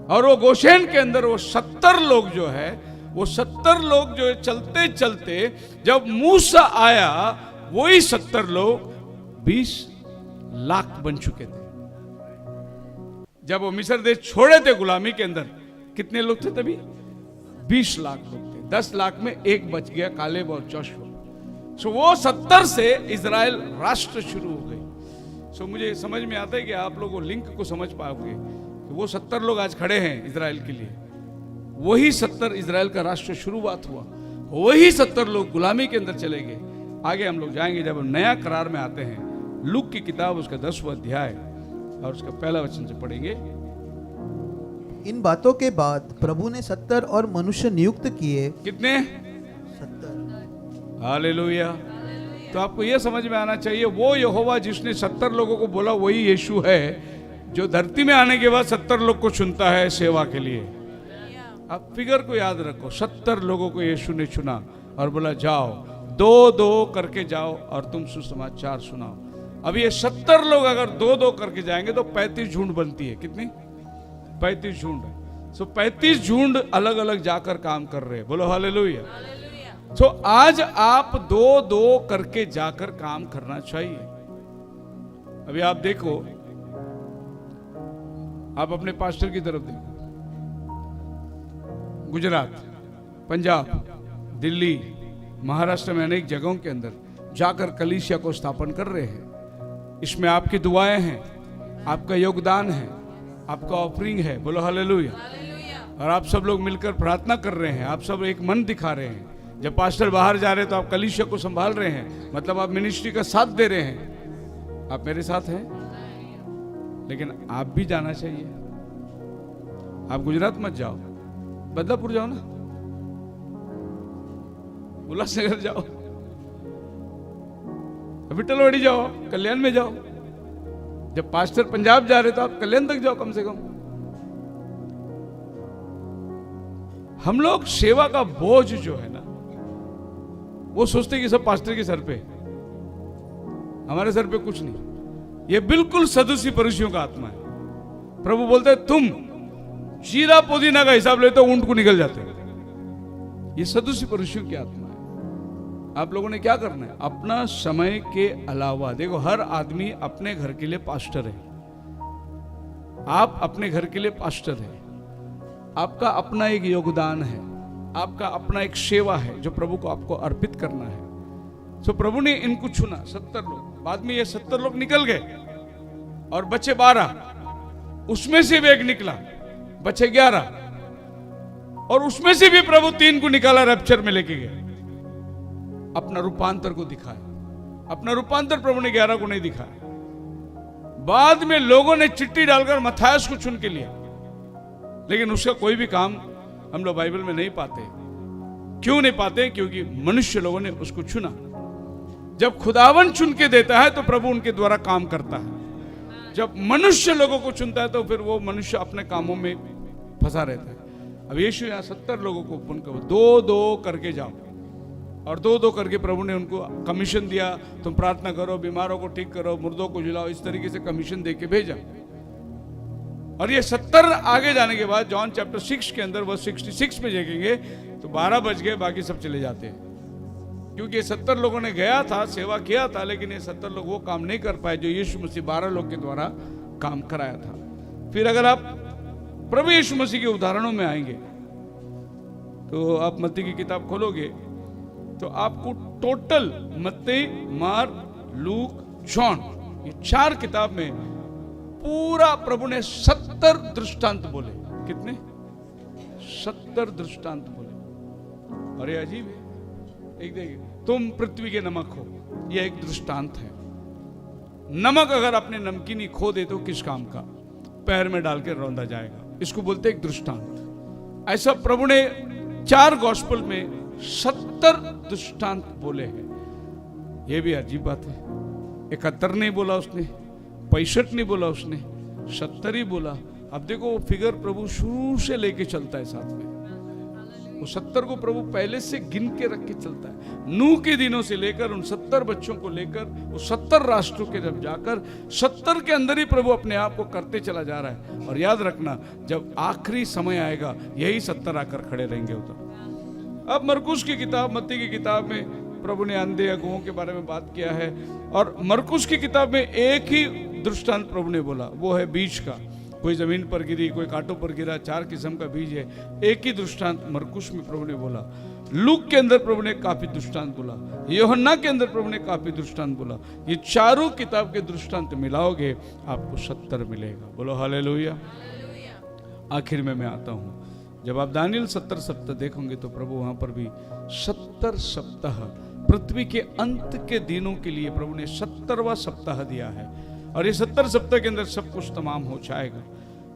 और वो गोशेन के अंदर वो 70 लोग जो है, वो 70 लोग जो चलते चलते जब मूसा आया, वही 70 लोग 20 लाख बन चुके थे। जब वो मिस्र देश छोड़े थे गुलामी के अंदर, कितने लोग थे तभी? 20 लाख लोग थे। 10 लाख में एक बच गया, कालेब और जोशुआ। सो वो 70 से इजराइल राष्ट्र शुरू हो गई। सो मुझे समझ में आता है कि आप लोग वो लिंक को समझ पाओगे कि वो 70 लोग आज खड़े हैं इजराइल के लिए। वही 70 इजराइल का राष्ट्र शुरुआत हुआ, वही 70 लोग गुलामी के अंदर चले गए। आगे हम लोग जाएंगे जब हम नया करार में आते हैं, लूक की किताब उसका 10वां अध्याय और उसका पहला वचन से पढ़ेंगे। इन बातों के बाद प्रभु ने 70 और मनुष्य नियुक्त किए। कितने? 70। हालेलुया। तो आपको यह समझ में आना चाहिए, वो यहोवा जिसने 70 लोगों को बोला वही यीशु है, जो धरती में आने के बाद 70 लोग को चुनता है सेवा के लिए। आप फिगर को याद रखो, 70 लोगों को यीशु ने चुना और बोला जाओ 2-2 करके जाओ और तुम सुसमाचार सुनाओ। अब ये 70 लोग अगर 2-2 करके जाएंगे तो 35 झुंड बनती है। कितनी? 35 झुंड। सो 35 झुंड अलग अलग जाकर काम कर रहे हैं। बोलो हालेलुया। सो आज आप 2-2 करके जाकर काम करना चाहिए। अभी आप देखो, आप अपने पास्टर की तरफ देखो, गुजरात, पंजाब, दिल्ली, महाराष्ट्र में अनेक जगहों के अंदर जाकर कलीसिया को स्थापन कर रहे हैं। इसमें आपकी दुआएं हैं, आपका योगदान है, आपका ऑफरिंग है। बोलो हालेलुया। और आप सब लोग मिलकर प्रार्थना कर रहे हैं, आप सब एक मन दिखा रहे हैं। जब पास्टर बाहर जा रहे हैं तो आप कलीसिया को संभाल रहे हैं, मतलब आप मिनिस्ट्री का साथ दे रहे हैं। आप मेरे साथ हैं, लेकिन आप भी जाना चाहिए। आप गुजरात मत जाओ, बदलापुर जाओ ना, उल्लासनगर जाओ, विठलवाड़ी जाओ, कल्याण में जाओ। जब पास्टर पंजाब जा रहे तो आप कल्याण तक जाओ कम से कम। हम लोग सेवा का बोझ जो है ना, वो सोचते हैं कि सब पास्टर के सर पे, हमारे सर पे कुछ नहीं। ये बिल्कुल सदुसी फरीसियों का आत्मा है। प्रभु बोलते हैं तुम जीरा पुदीना का हिसाब लेते हो, ऊंट को निकल जाते हो। ये सदुसी फरीसियों की आत्मा है। आप लोगों ने क्या करना है? अपना समय के अलावा, देखो हर आदमी अपने घर के लिए पास्टर है। आप अपने घर के लिए पास्टर है। आपका अपना एक योगदान है, आपका अपना एक सेवा है जो प्रभु को आपको अर्पित करना है। सो प्रभु ने इनको चुना 70 लोग। बाद में ये 70 लोग निकल गए और बचे 12, उसमें से भी एक निकला, बचे 11, और उसमें से भी प्रभु 3 को निकाला, रैप्चर में लेके गए, अपना रूपांतर को दिखाया। अपना रूपांतर प्रभु ने 11 को नहीं दिखाया। बाद में लोगों ने चिट्ठी डालकर मत्थायस को चुन के लिया, लेकिन उसका कोई भी काम हम लोग बाइबल में नहीं पाते। क्यों नहीं पाते? क्योंकि मनुष्य लोगों ने उसको चुना। जब खुदावन चुन के देता है तो प्रभु उनके द्वारा काम करता है। जब मनुष्य लोगों को चुनता है तो फिर वो मनुष्य अपने कामों में फंसा रहता है। अब यीशु यहाँ 70 लोगों को उनको 2-2 करके जाओ, और 2-2 करके प्रभु ने उनको कमीशन दिया, तुम प्रार्थना करो, बीमारों को ठीक करो, मुर्दों को जिलाओ। इस तरीके से कमीशन दे के भेजा। और ये 70 आगे जाने के बाद जॉन चैप्टर 6 के अंदर वो 66 में देखेंगे तो 12 बज गए, बाकी सब चले जाते हैं। क्योंकि 70 लोगों ने गया था, सेवा किया था, लेकिन ये 70 लोग वो काम नहीं कर पाए जो यीशु मसीह 12 लोग के द्वारा काम कराया था। फिर अगर आप प्रभु यीशु मसीह के उदाहरणों में आएंगे तो आप मत्ती की किताब खोलोगे तो आपको टोटल मत्ती, मार्क, लूक, जॉन, ये 4 किताब में पूरा प्रभु ने 70 दृष्टांत बोले। कितने? 70 दृष्टांत बोले। अरे अजीब है। एक देखिए, तुम पृथ्वी के नमक हो, यह एक दृष्टांत है। नमक अगर अपने नमकीनी खो दे तो किस काम का? पैर में डाल के रौंदा जाएगा। इसको बोलते एक दृष्टांत। ऐसा प्रभु ने 4 गॉस्पेल में 70 दृष्टांत बोले हैं। यह भी अजीब बात है। 71 नहीं बोला उसने, 65 नहीं बोला उसने, 70 ही बोला। अब देखो वो फिगर प्रभु शुरू से लेके चलता है साथ में। वो 70 को प्रभु पहले से गिन के रख के चलता है। नूह के दिनों से लेकर उन 70 बच्चों को लेकर वो 70 राष्ट्रों के जब जाकर 70 के अंदर ही प्रभु अपने आप को करते चला जा रहा है। और याद रखना, जब आखिरी समय आएगा यही 70 आकर खड़े रहेंगे उधर। अब मरकुस की किताब, मत्ती की किताब में प्रभु ने अंधे अगुओं के बारे में बात किया है। और मरकुस की किताब में एक ही दृष्टांत प्रभु ने बोला, वो है बीज का। कोई जमीन पर गिरी, कोई कांटों पर गिरा, 4 किस्म का बीज है। एक ही दृष्टांत मरकुस में प्रभु ने बोला। लूक के अंदर प्रभु ने काफी दृष्टांत बोला। यूहन्ना के अंदर प्रभु ने काफी दृष्टांत बोला। ये चारों किताब के दृष्टांत मिलाओगे आपको 70 मिलेगा। बोलो हालेलुया। आखिर में मैं आता हूं, जब आप दानियल 70 सप्ताह देखोगे तो प्रभु वहां पर भी 70 सप्ताह, पृथ्वी के अंत के दिनों के लिए प्रभु ने 70वां सप्ताह दिया है। और ये 70 सप्ताह के अंदर सब कुछ तमाम हो जाएगा।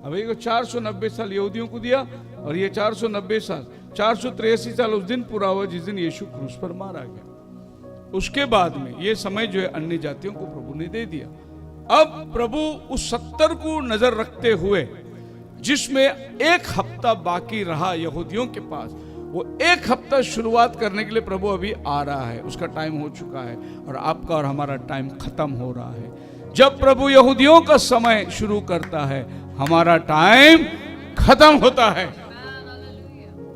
अब एक 490 साल यहूदियों को दिया, और ये 490 साल, 483 साल उस दिन पूरा हुआ जिस दिन यीशु क्रूस पर मारा गया। उसके बाद में ये समय जो है अन्य जातियों को प्रभु ने दे दिया। अब प्रभु उस 70 को नजर रखते हुए, जिसमें 1 हफ्ता बाकी रहा यहूदियों के पास, वो 1 हफ्ता शुरुआत करने के लिए प्रभु अभी आ रहा है। उसका टाइम हो चुका है और आपका और हमारा टाइम खत्म हो रहा है। जब प्रभु यहूदियों का समय शुरू करता है, हमारा टाइम खत्म होता है।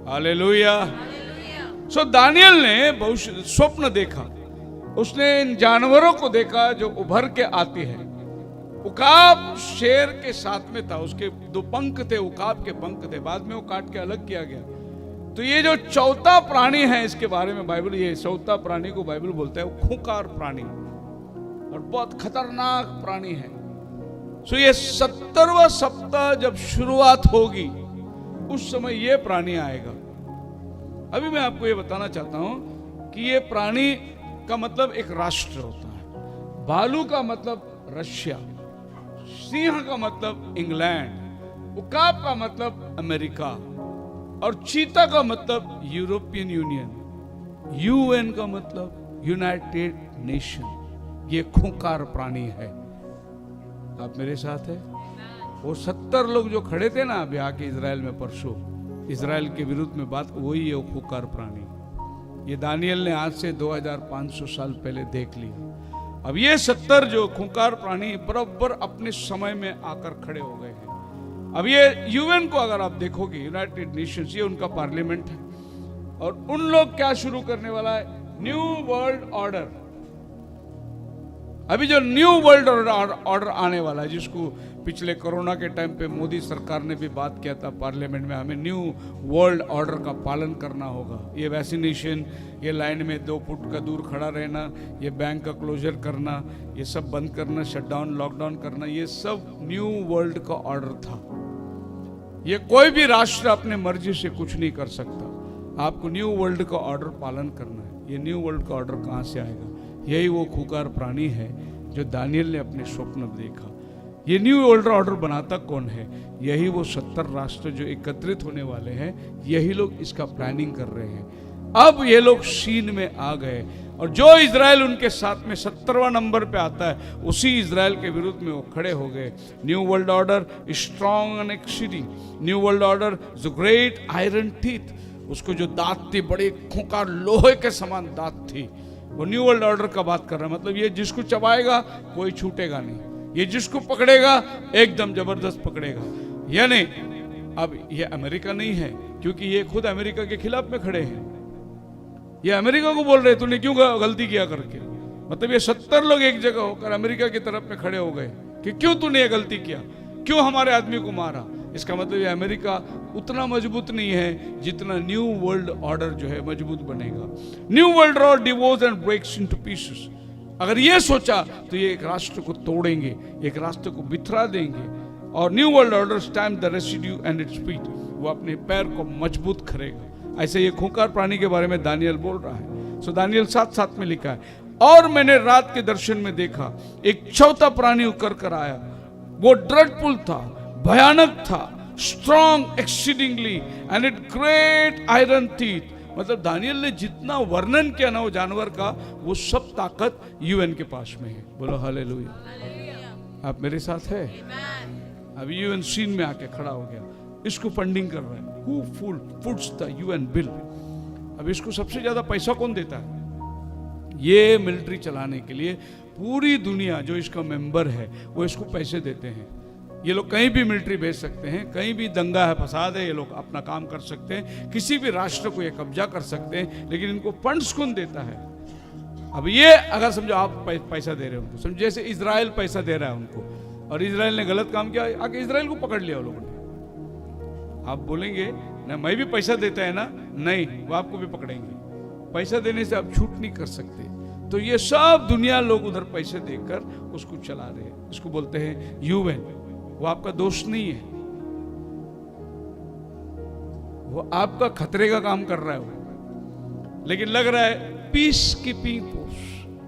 हालेलुया। सो दानियल ने बहुत स्वप्न देखा। उसने इन जानवरों को देखा जो उभर के आते हैं। उकाब शेर के साथ में था, उसके 2 पंख थे, उकाब के पंख थे। बाद में वो काट के अलग किया गया। तो ये जो चौथा प्राणी है, इसके बारे में बाइबल, ये चौथा प्राणी को बाइबल बोलता है वो खूंखार प्राणी, और बहुत खतरनाक प्राणी है। सो ये 70वां सप्ताह जब शुरुआत होगी, उस समय ये प्राणी आएगा। अभी मैं आपको ये बताना चाहता हूं कि ये प्राणी का मतलब एक राष्ट्र होता है। भालू का मतलब रशिया, सिंह का मतलब इंग्लैंड, उकाब का मतलब अमेरिका, और चीता का मतलब यूरोपियन यूनियन, यूएन का मतलब यूनाइटेड नेशन। ये खूंखार प्राणी है। आप मेरे साथ है? वो 70 लोग जो खड़े थे ना अभी आके इजराइल में परसों, इजराइल के विरुद्ध में बात, वही है वो खूंखार प्राणी। ये दानियल ने आज से 2500 साल पहले देख ली। अब ये 70 जो खूंखार प्राणी बराबर अपने समय में आकर खड़े हो गए हैं। अब ये यूएन को अगर आप देखोगे, यूनाइटेड नेशंस, ये उनका पार्लियामेंट है। और उन लोग क्या शुरू करने वाला है? New world order. अभी जो न्यू वर्ल्ड ऑर्डर आने वाला है, जिसको पिछले कोरोना के टाइम पे मोदी सरकार ने भी बात किया था पार्लियामेंट में, हमें न्यू वर्ल्ड ऑर्डर का पालन करना होगा। ये वैक्सीनेशन, ये लाइन में 2 फुट का दूर खड़ा रहना, ये बैंक का क्लोजर करना, ये सब बंद करना, शटडाउन, लॉकडाउन करना, ये सब न्यू वर्ल्ड का ऑर्डर था। ये कोई भी राष्ट्र अपने मर्जी से कुछ नहीं कर सकता। आपको न्यू वर्ल्ड का ऑर्डर पालन करना है। ये न्यू वर्ल्ड का ऑर्डर कहाँ से आएगा? यही वो खूंखार प्राणी है जो दानियल ने अपने स्वप्न में देखा। ये न्यू वर्ल्ड ऑर्डर बनाता कौन है? यही वो 70 राष्ट्र जो एकत्रित होने वाले हैं, यही लोग इसका प्लानिंग कर रहे हैं। अब ये लोग सीन में आ गए, और जो इजराइल उनके साथ में 70वां नंबर पे आता है, उसी इजराइल के विरुद्ध में वो खड़े हो गए। New world order strong and exceeding, new world order जो ग्रेट आयरन टीथ, उसको जो दांत थी, बड़े खूंखार लोहे के समान दांत थी, वो न्यू वर्ल्ड ऑर्डर का बात कर रहा है। मतलब ये जिसको चबाएगा कोई छूटेगा नहीं, ये जिसको पकड़ेगा एकदम जबरदस्त पकड़ेगा। यानी अब ये अमेरिका नहीं है, क्योंकि ये खुद अमेरिका के खिलाफ में खड़े हैं। ये अमेरिका को बोल रहे तूने क्यों गलती किया करके। मतलब ये 70 लोग एक जगह होकर अमेरिका की तरफ में खड़े हो गए कि क्यों तूने ये गलती किया, क्यों हमारे आदमी को मारा। इसका मतलब ये अमेरिका उतना मजबूत नहीं है जितना न्यू वर्ल्ड ऑर्डर जो है मजबूत बनेगा। New world order divorce and breaks into pieces. अगर ये सोचा तो ये एक राष्ट्र को तोड़ेंगे, एक राष्ट्र को बिथरा देंगे। और new world order stamp the residue and its feet, वो अपने पैर को मजबूत करेगा। ऐसे ये खूंखार प्राणी के बारे में दानियल बोल रहा है। सो दानियल 7:7 में लिखा है, और मैंने रात के दर्शन में देखा एक चौथा प्राणी उतर कर आया, वो ड्रेडफुल था, भयानक था, strong exceedingly and it great iron teeth. मतलब दानियल ने जितना वर्णन किया ना वो जानवर का, वो सब ताकत यूएन के पास में है। बोलो हालेलुया। आप मेरे साथ है? अभी यूएन सीन में आके खड़ा हो गया, इसको फंडिंग कर रहा है। Who foots the UN bill. अब इसको सबसे ज्यादा पैसा कौन देता है? ये मिलिट्री चलाने के लिए पूरी दुनिया जो इसका मेंबर है वो इसको पैसे देते हैं। ये लोग कहीं भी मिलिट्री भेज सकते हैं, कहीं भी दंगा है, फसाद है, ये लोग अपना काम कर सकते हैं, किसी भी राष्ट्र को ये कब्जा कर सकते हैं। लेकिन इनको फंड्स कौन देता है? अब ये अगर समझो आप पैसा दे रहे हो उनको, समझो जैसे इजराइल पैसा दे रहा है उनको, और इजराइल ने गलत काम किया, आके इजराइल को पकड़ लिया वो लोगों ने। आप बोलेंगे ना मैं भी पैसा देता है ना, नहीं, वो आपको भी पकड़ेंगे। पैसा देने से आप छूट नहीं कर सकते। तो ये सब दुनिया लोग उधर पैसे देकर उसको चला रहे हैं। इसको बोलते हैं यूएन। वो आपका दोस्त नहीं है, वो आपका खतरे का काम कर रहा है वो। लेकिन लग रहा है पीस कीपिंग फोर्स।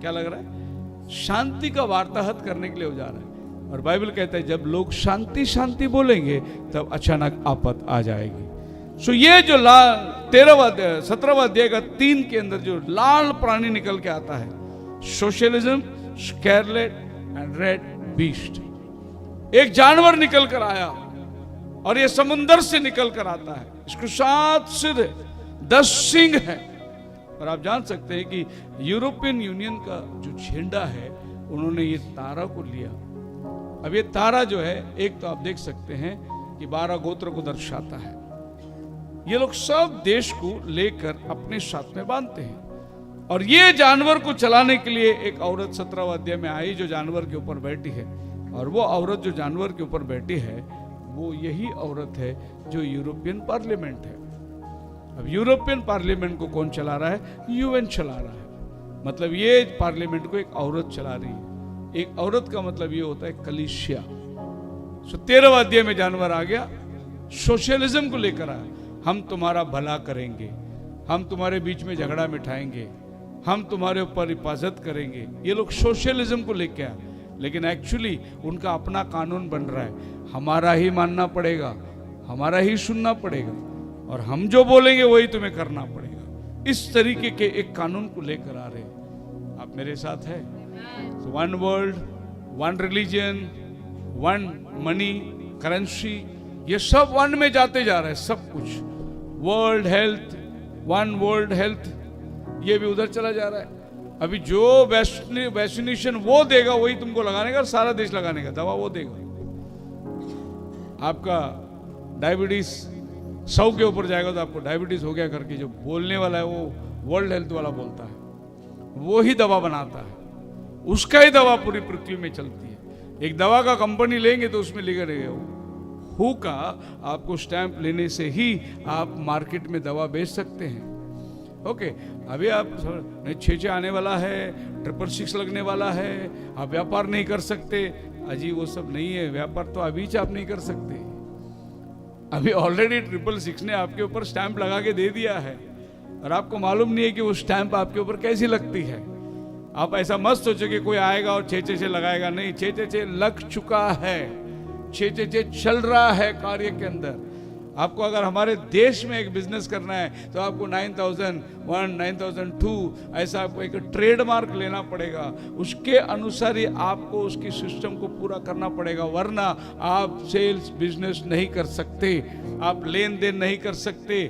क्या लग रहा है? शांति का वार्ताहत करने के लिए हो जा रहा है। और बाइबल कहता है जब लोग शांति शांति बोलेंगे तब अचानक आफत आ जाएगी। सो ये जो लाल 17वां अध्याय का 3 के अंदर जो लाल प्राणी निकल के आता है, socialism, scarlet and red beast. एक जानवर निकल कर आया और ये समुंदर से निकल कर आता है। इसको 7 सिर है, 10 सींग है। और आप जान सकते हैं कि यूरोपियन यूनियन का जो झंडा है उन्होंने ये तारा को लिया। अब ये तारा जो है, एक तो आप देख सकते हैं कि 12 गोत्र को दर्शाता है। ये लोग सब देश को लेकर अपने साथ में बांधते हैं। और ये जानवर को चलाने के लिए एक औरत 17वां अध्याय में आई जो जानवर के ऊपर बैठी है। और वो औरत जो जानवर के ऊपर बैठी है वो यही औरत है जो यूरोपियन पार्लियामेंट है। अब यूरोपियन पार्लियामेंट को कौन चला रहा है? यूएन चला रहा है। मतलब ये पार्लियामेंट को एक औरत चला रही है। एक औरत का मतलब ये होता है कलीसिया। 13वां अध्याय में जानवर आ गया, सोशलिज्म को लेकर आया। हम तुम्हारा भला करेंगे, हम तुम्हारे बीच में झगड़ा मिटाएंगे, हम तुम्हारे ऊपर हिफाजत करेंगे। ये लोग सोशलिज्म को लेकर आए, लेकिन एक्चुअली उनका अपना कानून बन रहा है। हमारा ही मानना पड़ेगा, हमारा ही सुनना पड़ेगा, और हम जो बोलेंगे वही तुम्हें करना पड़ेगा। इस तरीके के एक कानून को लेकर आ रहे हैं। आप मेरे साथ है? One world, one religion, one money, currency, ये सब वन में जाते जा रहा है सब कुछ। World health, one world health, ये भी उधर चला जा रहा है। अभी जो वैक्सीनेशन वो देगा वही तुमको लगाने का, सारा देश लगाने का, दवा वो देगा। आपका डायबिटीज 100 के ऊपर जाएगा तो आपको डायबिटीज हो गया करके जो बोलने वाला है वो वर्ल्ड हेल्थ वाला बोलता है, वो ही दवा बनाता है, उसका ही दवा पूरी पृथ्वी में चलती है। एक दवा का कंपनी लेंगे तो उसमें लिखा रहेगा हु का, आपको स्टैंप लेने से ही आप मार्केट में दवा बेच सकते हैं। ओके, अभी आप 6 आने वाला है, 666 लगने वाला है, आप व्यापार नहीं कर सकते। अजी वो सब नहीं है, व्यापार तो अभी से आप नहीं कर सकते। अभी ऑलरेडी 666 ने आपके ऊपर स्टैंप लगा के दे दिया है, और आपको मालूम नहीं है कि वो स्टैंप आपके ऊपर कैसी लगती है। आप ऐसा मत सोचो कि कोई आएगा और 666 लगाएगा, नहीं, 666 लग चुका है, 666 चल रहा है कार्य के अंदर। आपको अगर हमारे देश में एक बिजनेस करना है तो आपको 9001, 9002 ऐसा आपको एक ट्रेडमार्क लेना पड़ेगा। उसके अनुसार ही आपको उसकी सिस्टम को पूरा करना पड़ेगा, वरना आप सेल्स बिजनेस नहीं कर सकते, आप लेन देन नहीं कर सकते।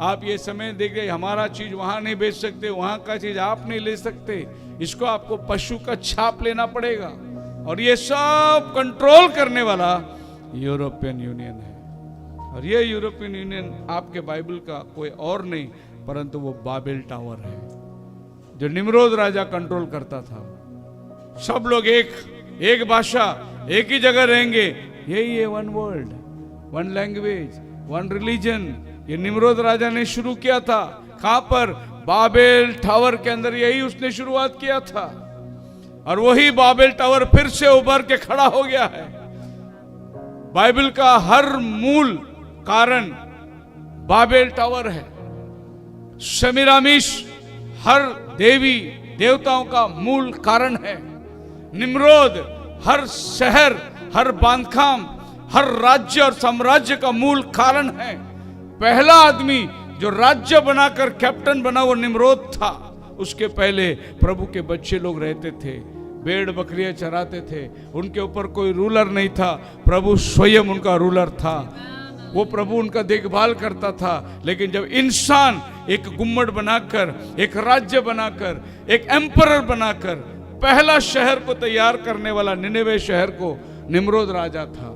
आप ये समय देख रहे, हमारा चीज वहां नहीं बेच सकते, वहां का चीज आप नहीं ले सकते। इसको आपको पशु का छाप लेना पड़ेगा, और ये सब कंट्रोल करने वाला यूरोपियन यूनियन है। और ये यूरोपियन यूनियन आपके बाइबल का कोई और नहीं, परंतु वो बाबेल टावर है जो निम्रोद राजा कंट्रोल करता था। सब लोग एक भाषा, एक ही जगह रहेंगे, यही है one world, one language, one religion. ये निम्रोद राजा ने शुरू किया था। कहां पर? बाबेल टावर के अंदर यही उसने शुरुआत किया था। और वही बाबेल टावर फिर से उभर के खड़ा हो गया है। बाइबल का हर मूल कारण बाबेल टावर है। शमीरामिश हर देवी देवताओं का मूल कारण है। निम्रोद हर शहर, हर बांधकाम, हर राज्य और साम्राज्य का मूल कारण है। पहला आदमी जो राज्य बनाकर कैप्टन बना वो निम्रोद था। उसके पहले प्रभु के बच्चे लोग रहते थे, भेड़ बकरियां चराते थे, उनके ऊपर कोई रूलर नहीं था। प्रभु स्वयं उनका रूलर था। वो प्रभु उनका देखभाल करता था। लेकिन जब इंसान एक गुम्मट बनाकर, एक राज्य बनाकर, एक एम्परर बनाकर पहला शहर को तैयार करने वाला निनेवे शहर को निम्रोद राजा था।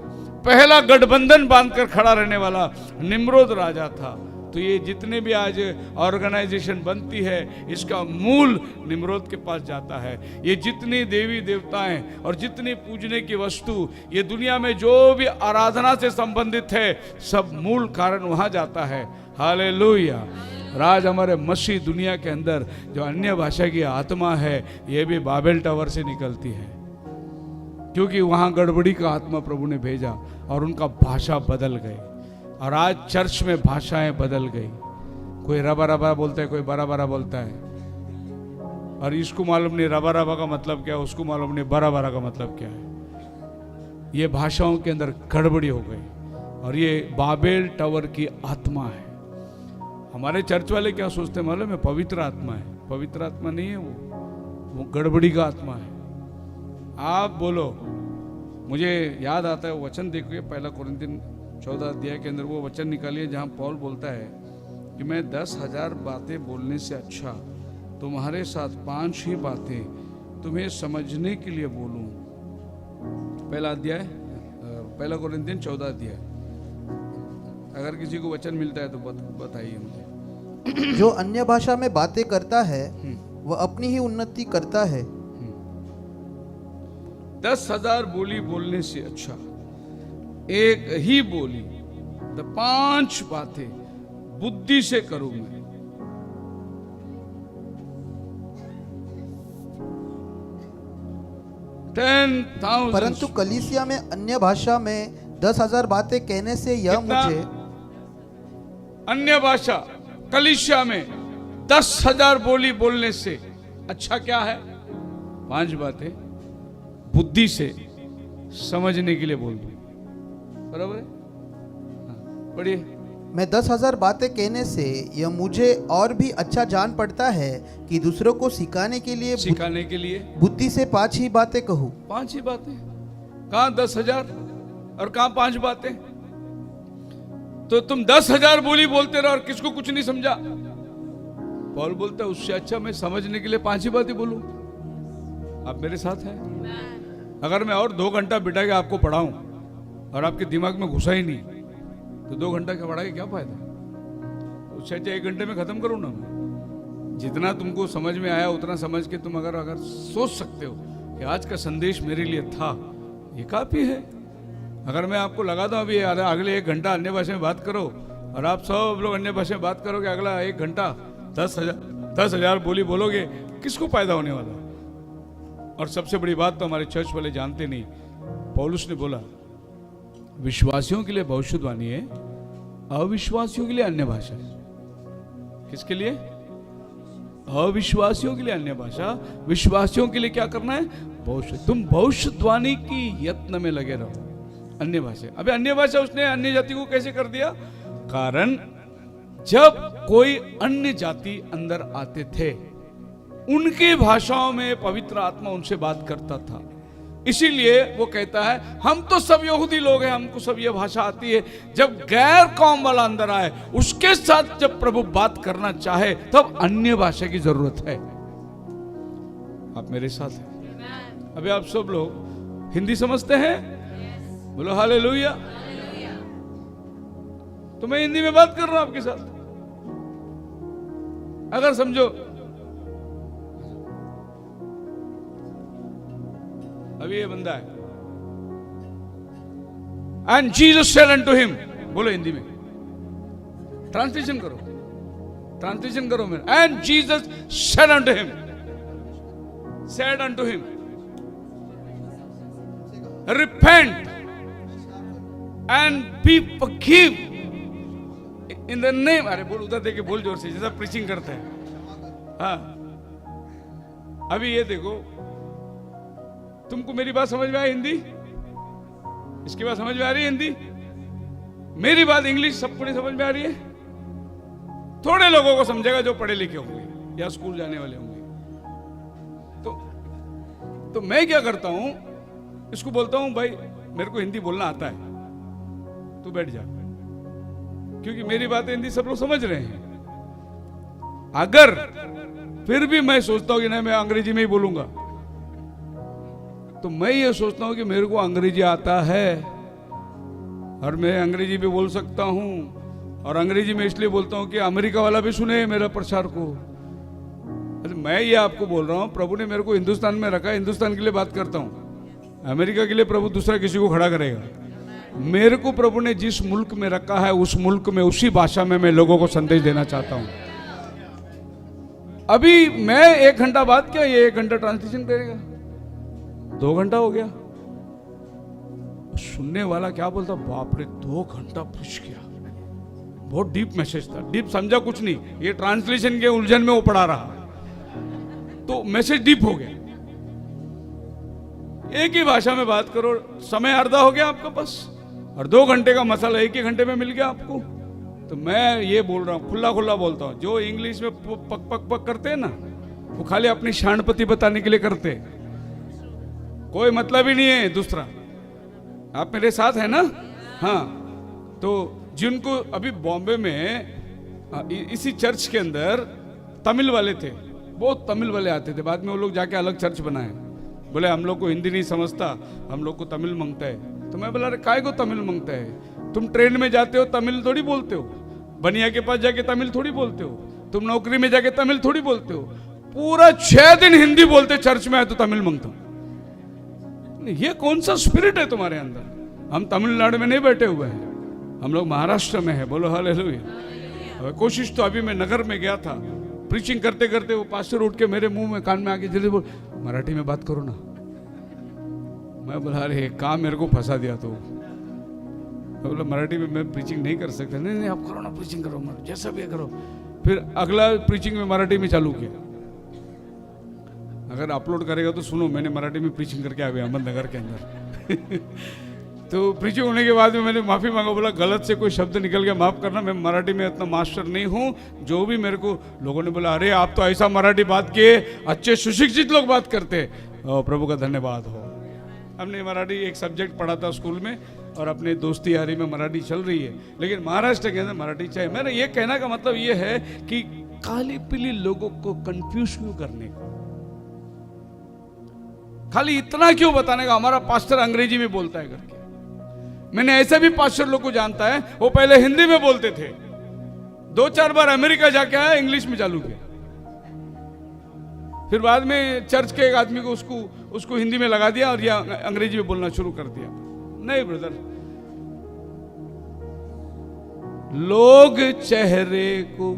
पहला गठबंधन बांधकर खड़ा रहने वाला निम्रोद राजा था। तो ये जितने भी आज ऑर्गेनाइजेशन बनती है, इसका मूल निम्रोद के पास जाता है। ये जितनी देवी देवताएं और जितनी पूजने की वस्तु ये दुनिया में जो भी आराधना से संबंधित है, सब मूल कारण वहां जाता है। हालेलुया। राज हमारे मसीह दुनिया के अंदर जो अन्य भाषा की आत्मा है, ये भी बाबेल टावर से निकलती है, क्योंकि वहां गड़बड़ी का आत्मा प्रभु ने भेजा और उनका भाषा बदल गई। और आज चर्च में भाषाएं बदल गई। कोई रबा रबा बोलता है, कोई बरा बरा बोलता है। और इसको मालूम नहीं रबा रबा का मतलब क्या है, उसको मालूम नहीं बरा बरा का मतलब क्या है। ये भाषाओं के अंदर गड़बड़ी हो गई और ये बाबेल टावर की आत्मा है। हमारे चर्च वाले क्या सोचते हैं मालूम है? पवित्र आत्मा है। पवित्र आत्मा नहीं है, वो गड़बड़ी का आत्मा है। आप बोलो, मुझे याद आता है वो वचन देखिए, पहला कोरिन्थियन 14 अध्याय के अंदर वो वचन निकालिए जहां पौल बोलता है कि मैं 10,000 बातें बोलने से अच्छा तुम्हारे साथ 5 ही बातें तुम्हें समझने के लिए बोलूं। पहला अध्याय, पहला कोरिन्थियन 14 अध्याय। अगर किसी को वचन मिलता है तो बताइए मुझे। जो अन्य भाषा में बातें करता है वह अपनी ही उन्नति करता है। 10,000 बोली बोलने से अच्छा एक ही बोली, तो 5 बातें बुद्धि से करूं मैं। परंतु कलीसिया में अन्य भाषा में 10,000 बातें कहने से यह मुझे अन्य भाषा कलीसिया में 10,000 बोली बोलने से अच्छा क्या है? 5 बातें बुद्धि से समझने के लिए बोल दूं। बराबर है? पढ़िए। मैं 10,000 बातें कहने से यह मुझे और भी अच्छा जान पड़ता है कि दूसरों को सिखाने के लिए बुद्धि से 5 ही बातें कहूँ। 5 ही बातें? कहाँ 10,000 और कहाँ 5 बातें? तो तुम 10,000 बोली बोलते रहो और किसको कुछ नहीं समझा। पौल बोलता है उससे अच्छा मैं समझने के लिए 5 ही बातें बोलूं। आप मेरे साथ हैं? अगर मैं और 2 घंटा बिठा के आपको पढ़ाऊं और आपके दिमाग में घुसा ही नहीं, तो 2 घंटा का पढ़ा के क्या फायदा? उससे अच्छा 1 घंटे में खत्म करूं ना मैं। जितना तुमको समझ में आया उतना समझ के तुम अगर सोच सकते हो कि आज का संदेश मेरे लिए था, ये काफी है। अगर मैं आपको लगा दूं अभी अगले 1 घंटा अन्य भाषा में बात करो और आप सब लोग अन्य भाषा में बात करोगे, अगला 1 घंटा 10,000 बोली बोलोगे, किसको फायदा होने वाला? और सबसे बड़ी बात तो हमारे चर्च वाले जानते नहीं। पौलुस ने बोला विश्वासियों के लिए भविष्यवाणी है, अविश्वासियों के लिए अन्य भाषा है। किसके लिए? अविश्वासियों के लिए अन्य भाषा, विश्वासियों के लिए क्या करना है? भविष्य। तुम भविष्यवाणी की यत्न में लगे रहो। अन्य भाषा, अबे अन्य भाषा उसने अन्य जाति को कैसे कर दिया? कारण जब कोई अन्य जाति अंदर आते थे, उनकी भाषाओं में पवित्र आत्मा उनसे बात करता था। इसीलिए वो कहता है हम तो सब यहूदी लोग हैं, हमको सब ये भाषा आती है। जब गैर कौम वाला अंदर आए, उसके साथ जब प्रभु बात करना चाहे, तब अन्य भाषा की जरूरत है। आप मेरे साथ हैं? अभी आप सब लोग हिंदी समझते हैं? बोलो हालेलुया। तो मैं हिंदी में बात कर रहा हूं आपके साथ। अगर समझो अभी ये बंदा है, and Jesus said unto him, बोलो हिंदी में, ट्रांसलेशन करो मेरा, and Jesus said unto him, repent and be forgive in the name, अरे बोल उधर देखे, बोल जोर से, जैसा प्रीचिंग करते हैं। हाँ, अभी ये देखो, तुमको मेरी बात समझ में आई हिंदी? इसकी बात समझ में आ रही है हिंदी? मेरी बात इंग्लिश सबको नहीं समझ में आ रही है? थोड़े लोगों को समझेगा जो पढ़े लिखे होंगे या स्कूल जाने वाले होंगे। तो मैं क्या करता हूं, इसको बोलता हूं भाई मेरे को हिंदी बोलना आता है, तू बैठ जा, क्योंकि मेरी बातें हिंदी सब लोग समझ रहे हैं। अगर फिर भी मैं सोचता हूं कि नहीं मैं अंग्रेजी में ही बोलूंगा, तो मैं ये सोचता हूं कि मेरे को अंग्रेजी आता है और मैं अंग्रेजी भी बोल सकता हूं, और अंग्रेजी में इसलिए बोलता हूं कि अमेरिका वाला भी सुने मेरा प्रचार को। मैं ये आपको बोल रहा हूं, प्रभु ने मेरे को हिंदुस्तान में रखा है, हिंदुस्तान के लिए बात करता हूं। अमेरिका के लिए प्रभु दूसरा किसी को खड़ा करेगा। मेरे को प्रभु ने जिस मुल्क में रखा है उस मुल्क में उसी भाषा में मैं लोगों को संदेश देना चाहता हूं। अभी मैं 1 घंटा बात किया, ये 1 घंटा ट्रांसलेशन करेगा, 2 घंटा हो गया। सुनने वाला क्या बोलता, बाप रे 2 घंटा प्रीच किया, बहुत डीप मैसेज था। डीप समझा कुछ नहीं, ये ट्रांसलेशन के उलझन में वो पढ़ा रहा, तो मैसेज डीप हो गया। एक ही भाषा में बात करो, समय आधा हो गया आपका बस, और 2 घंटे का मसाला 1 ही घंटे में मिल गया आपको। तो मैं ये बोल रहा हूँ, खुला खुला बोलता हूँ, जो इंग्लिश में पक पक पक करते हैं ना, वो खाली अपनी शानपति बताने के लिए करते हैं, कोई मतलब ही नहीं है दूसरा। आप मेरे साथ है ना? हाँ, तो जिनको अभी बॉम्बे में इसी चर्च के अंदर तमिल वाले थे, बहुत तमिल वाले आते थे, बाद में वो लोग जाके अलग चर्च बनाए, बोले हम लोग को हिंदी नहीं समझता, हम लोग को तमिल मांगता है। तो मैं बोला, अरे काय को तमिल मांगता है? तुम ट्रेन में जाते हो तमिल थोड़ी बोलते हो, बनिया के पास जाके तमिल थोड़ी बोलते हो, तुम नौकरी में जाके तमिल थोड़ी बोलते हो, पूरा 6 दिन हिंदी बोलते, चर्च में आए तो तमिल मांगता हूं। ये कौन सा स्पिरिट है तुम्हारे अंदर? हम तमिलनाडु में नहीं बैठे हुए हैं, हम लोग महाराष्ट्र में है। बोलो हालेलुया। कोशिश तो अभी मैं नगर में गया था, प्रीचिंग करते करते वो पास्टर उठ के मेरे मुंह में कान में आके जल्दी बोल, मराठी में बात करो ना। मैं बोला, अरे काम मेरे को फंसा दिया। तो मैं बोला, मराठी में मैं प्रीचिंग नहीं कर सकता। नहीं नहीं आप करो ना, प्रीचिंग करो, जैसा भी करो। फिर अगला प्रीचिंग में मराठी में चालू किया। अगर अपलोड करेगा तो सुनो, मैंने मराठी में प्रीचिंग करके आ गया अहमदनगर के अंदर। तो प्रीचिंग होने के बाद में मैंने माफ़ी मांगा, बोला गलत से कोई शब्द निकल गया माफ़ करना, मैं मराठी में इतना मास्टर नहीं हूँ। जो भी मेरे को लोगों ने बोला, अरे आप तो ऐसा मराठी बात किए, अच्छे सुशिक्षित लोग बात करते, प्रभु का धन्यवाद हो। हमने मराठी एक सब्जेक्ट पढ़ा था स्कूल में, और अपने दोस्ती यारी में मराठी चल रही है, लेकिन महाराष्ट्र के अंदर मराठी चाहिए। मेरा ये कहना का मतलब ये है कि काली पीली लोगों को कंफ्यूज क्यों करने का, खाली इतना क्यों बताने का हमारा पास्टर अंग्रेजी में बोलता है करके। मैंने ऐसे भी पास्टर लोग को जानता है, वो पहले हिंदी में बोलते थे, 2-4 बार अमेरिका जाके आया, इंग्लिश में चालू किया, फिर बाद में चर्च के एक आदमी को उसको हिंदी में लगा दिया और या अंग्रेजी में बोलना शुरू कर दिया। नहीं ब्रदर, लोग चेहरे को,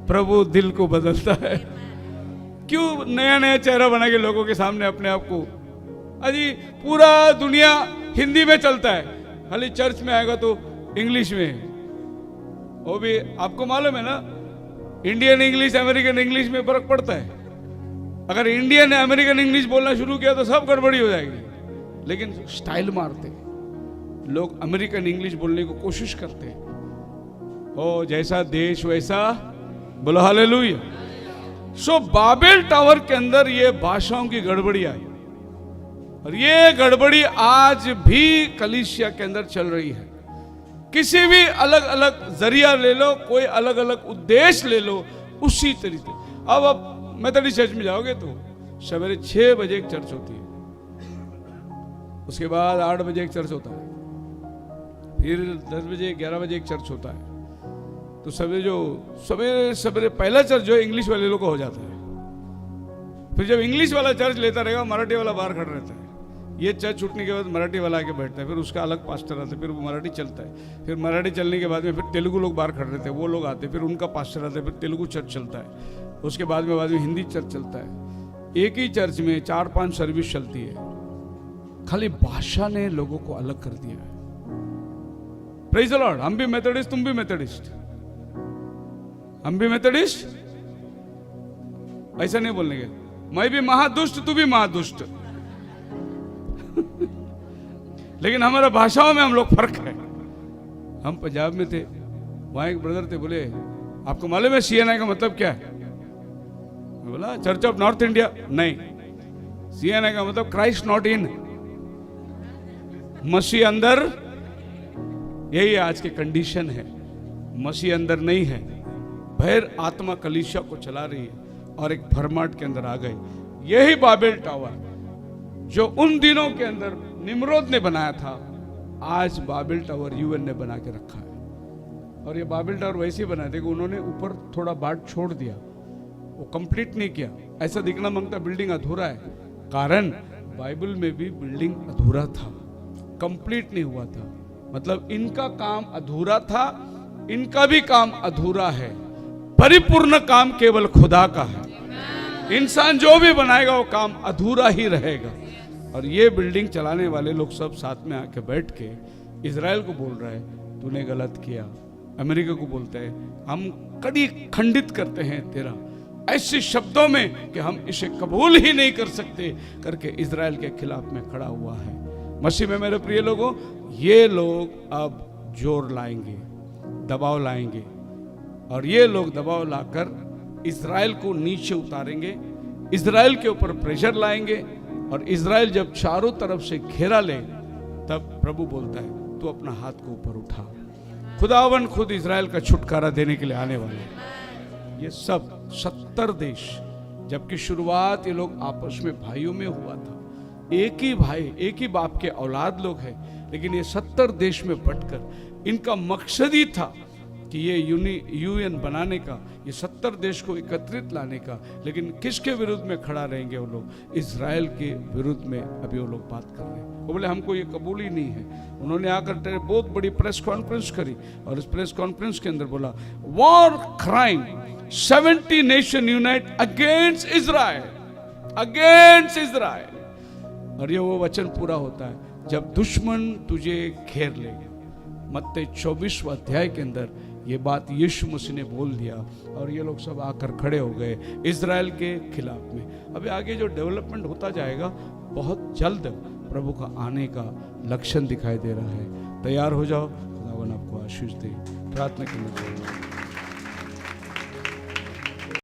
प्रभु दिल को बदलता है। क्यों नया नया चेहरा बना के लोगों के सामने अपने आप को, अजी पूरा दुनिया हिंदी में चलता है, खाली चर्च में आएगा तो इंग्लिश में। वो भी आपको मालूम है ना, इंडियन इंग्लिश अमेरिकन इंग्लिश में फर्क पड़ता है। अगर इंडियन अमेरिकन इंग्लिश बोलना शुरू किया तो सब गड़बड़ी हो जाएगी। लेकिन स्टाइल मारते लोग, अमेरिकन इंग्लिश बोलने की कोशिश करते, ओ जैसा देश वैसा, बोलो हालेलुया। सो बाबेल टावर के अंदर ये भाषाओं की गड़बड़ी आई, और ये गड़बड़ी आज भी कलीसिया के अंदर चल रही है। किसी भी अलग अलग जरिया ले लो, कोई अलग अलग उद्देश्य ले लो, उसी तरीके। अब मेथोडिस्ट चर्च में जाओगे तो सवेरे 6 बजे एक चर्च होती है, उसके बाद 8 बजे एक चर्च होता है, फिर 10 बजे 11 बजे एक चर्च होता है। तो तो सवेरे सवेरे पहला चर्च जो है इंग्लिश वाले लोग का हो जाता है। फिर जब इंग्लिश वाला चर्च लेता रहेगा, मराठी वाला बाहर खड़ा रहता है। ये चर्च छूटने के बाद मराठी वाला आके बैठता है, फिर उसका अलग पास्टर आता है, फिर वो मराठी चलता है। फिर मराठी चलने के बाद में फिर तेलुगु लोग बाहर खड़े रहते हैं, वो लोग आते हैं, फिर उनका पास्टर आता है, फिर तेलुगु चर्च चलता है। उसके बाद में हिंदी चर्च चलता है। एक ही चर्च में 4-5 सर्विस चलती है। खाली भाषा ने लोगों को अलग कर दिया है। Praise the Lord. हम भी मेथोडिस्ट, तुम भी मेथोडिस्ट, हम भी मेथोडिस्ट, ऐसा नहीं बोलने के। मैं भी महादुष्ट, तू भी महादुष्ट। लेकिन हमारा भाषाओं में हम लोग फर्क है। हम पंजाब में थे, वहां एक ब्रदर थे, बोले आपको मालूम है CNI का मतलब क्या है? मैं बोला चर्च ऑफ नॉर्थ इंडिया। नहीं, CNI का मतलब क्राइस्ट नॉट इन, मसीह अंदर। यही आज की कंडीशन है, मसीह अंदर नहीं है। भैर आत्मा कलीसिया को चला रही है और एक भरमाट के अंदर आ गए। यही बाबेल टावर जो उन दिनों के अंदर निम्रोद ने बनाया था, आज बाबेल टावर UN ने बना के रखा है। और ये बाबेल टावर वैसे ही बनाए थे कि उन्होंने ऊपर थोड़ा बाट छोड़ दिया, वो कंप्लीट नहीं किया। ऐसा दिखना मांगता बिल्डिंग अधूरा है, कारण बाइबल में भी बिल्डिंग अधूरा था, कंप्लीट नहीं हुआ था। मतलब इनका काम अधूरा था, इनका भी काम अधूरा है। परिपूर्ण काम केवल खुदा का है। इंसान जो भी बनाएगा वो काम अधूरा ही रहेगा। और ये बिल्डिंग चलाने वाले लोग सब साथ में आके बैठ के इजराइल को बोल रहे हैं तूने गलत किया। अमेरिका को बोलते हैं हम कड़ी खंडित करते हैं तेरा, ऐसे शब्दों में कि हम इसे कबूल ही नहीं कर सकते करके इजराइल के खिलाफ में खड़ा हुआ है। मसीह में मेरे प्रिय लोगों, ये लोग अब जोर लाएंगे, दबाव लाएंगे, और ये लोग दबाव लाकर इजराइल को नीचे उतारेंगे, इजराइल के ऊपर प्रेशर लाएंगे। और इजराइल जब चारों तरफ से घेरा ले, तब प्रभु बोलता है तू अपना हाथ को ऊपर उठा। खुदावन खुद इजराइल का छुटकारा देने के लिए आने वाले। ये सब 70 देश, जबकि शुरुआत ये लोग आपस में भाइयों में हुआ था, एक ही भाई एक ही बाप के औलाद लोग हैं, लेकिन ये 70 देश में बंटकर इनका मकसद ही था कि ये UN बनाने का, ये 70 देश को एकत्रित लाने का। लेकिन किसके विरुद्ध में खड़ा रहेंगे वो लोग? इजराइल के विरुद्ध में अभी वो लोग बात कर रहे हैं। वो बोले हमको ये कबूल ही नहीं है। उन्होंने आकर बहुत बड़ी प्रेस कॉन्फ्रेंस करी और इस प्रेस कॉन्फ्रेंस के अंदर बोला war crime 70 nation unite against Israel, against Israel. और ये वो वचन पूरा होता है जब दुश्मन तुझे घेर ले। मत्ती 24वां अध्याय के अंदर ये बात यीशु मसीह ने बोल दिया और ये लोग सब आकर खड़े हो गए इजराइल के खिलाफ में। अभी आगे जो डेवलपमेंट होता जाएगा, बहुत जल्द प्रभु का आने का लक्षण दिखाई दे रहा है। तैयार हो जाओ, खुदावन आपको आशीष दे। प्रार्थना करना चाहिए।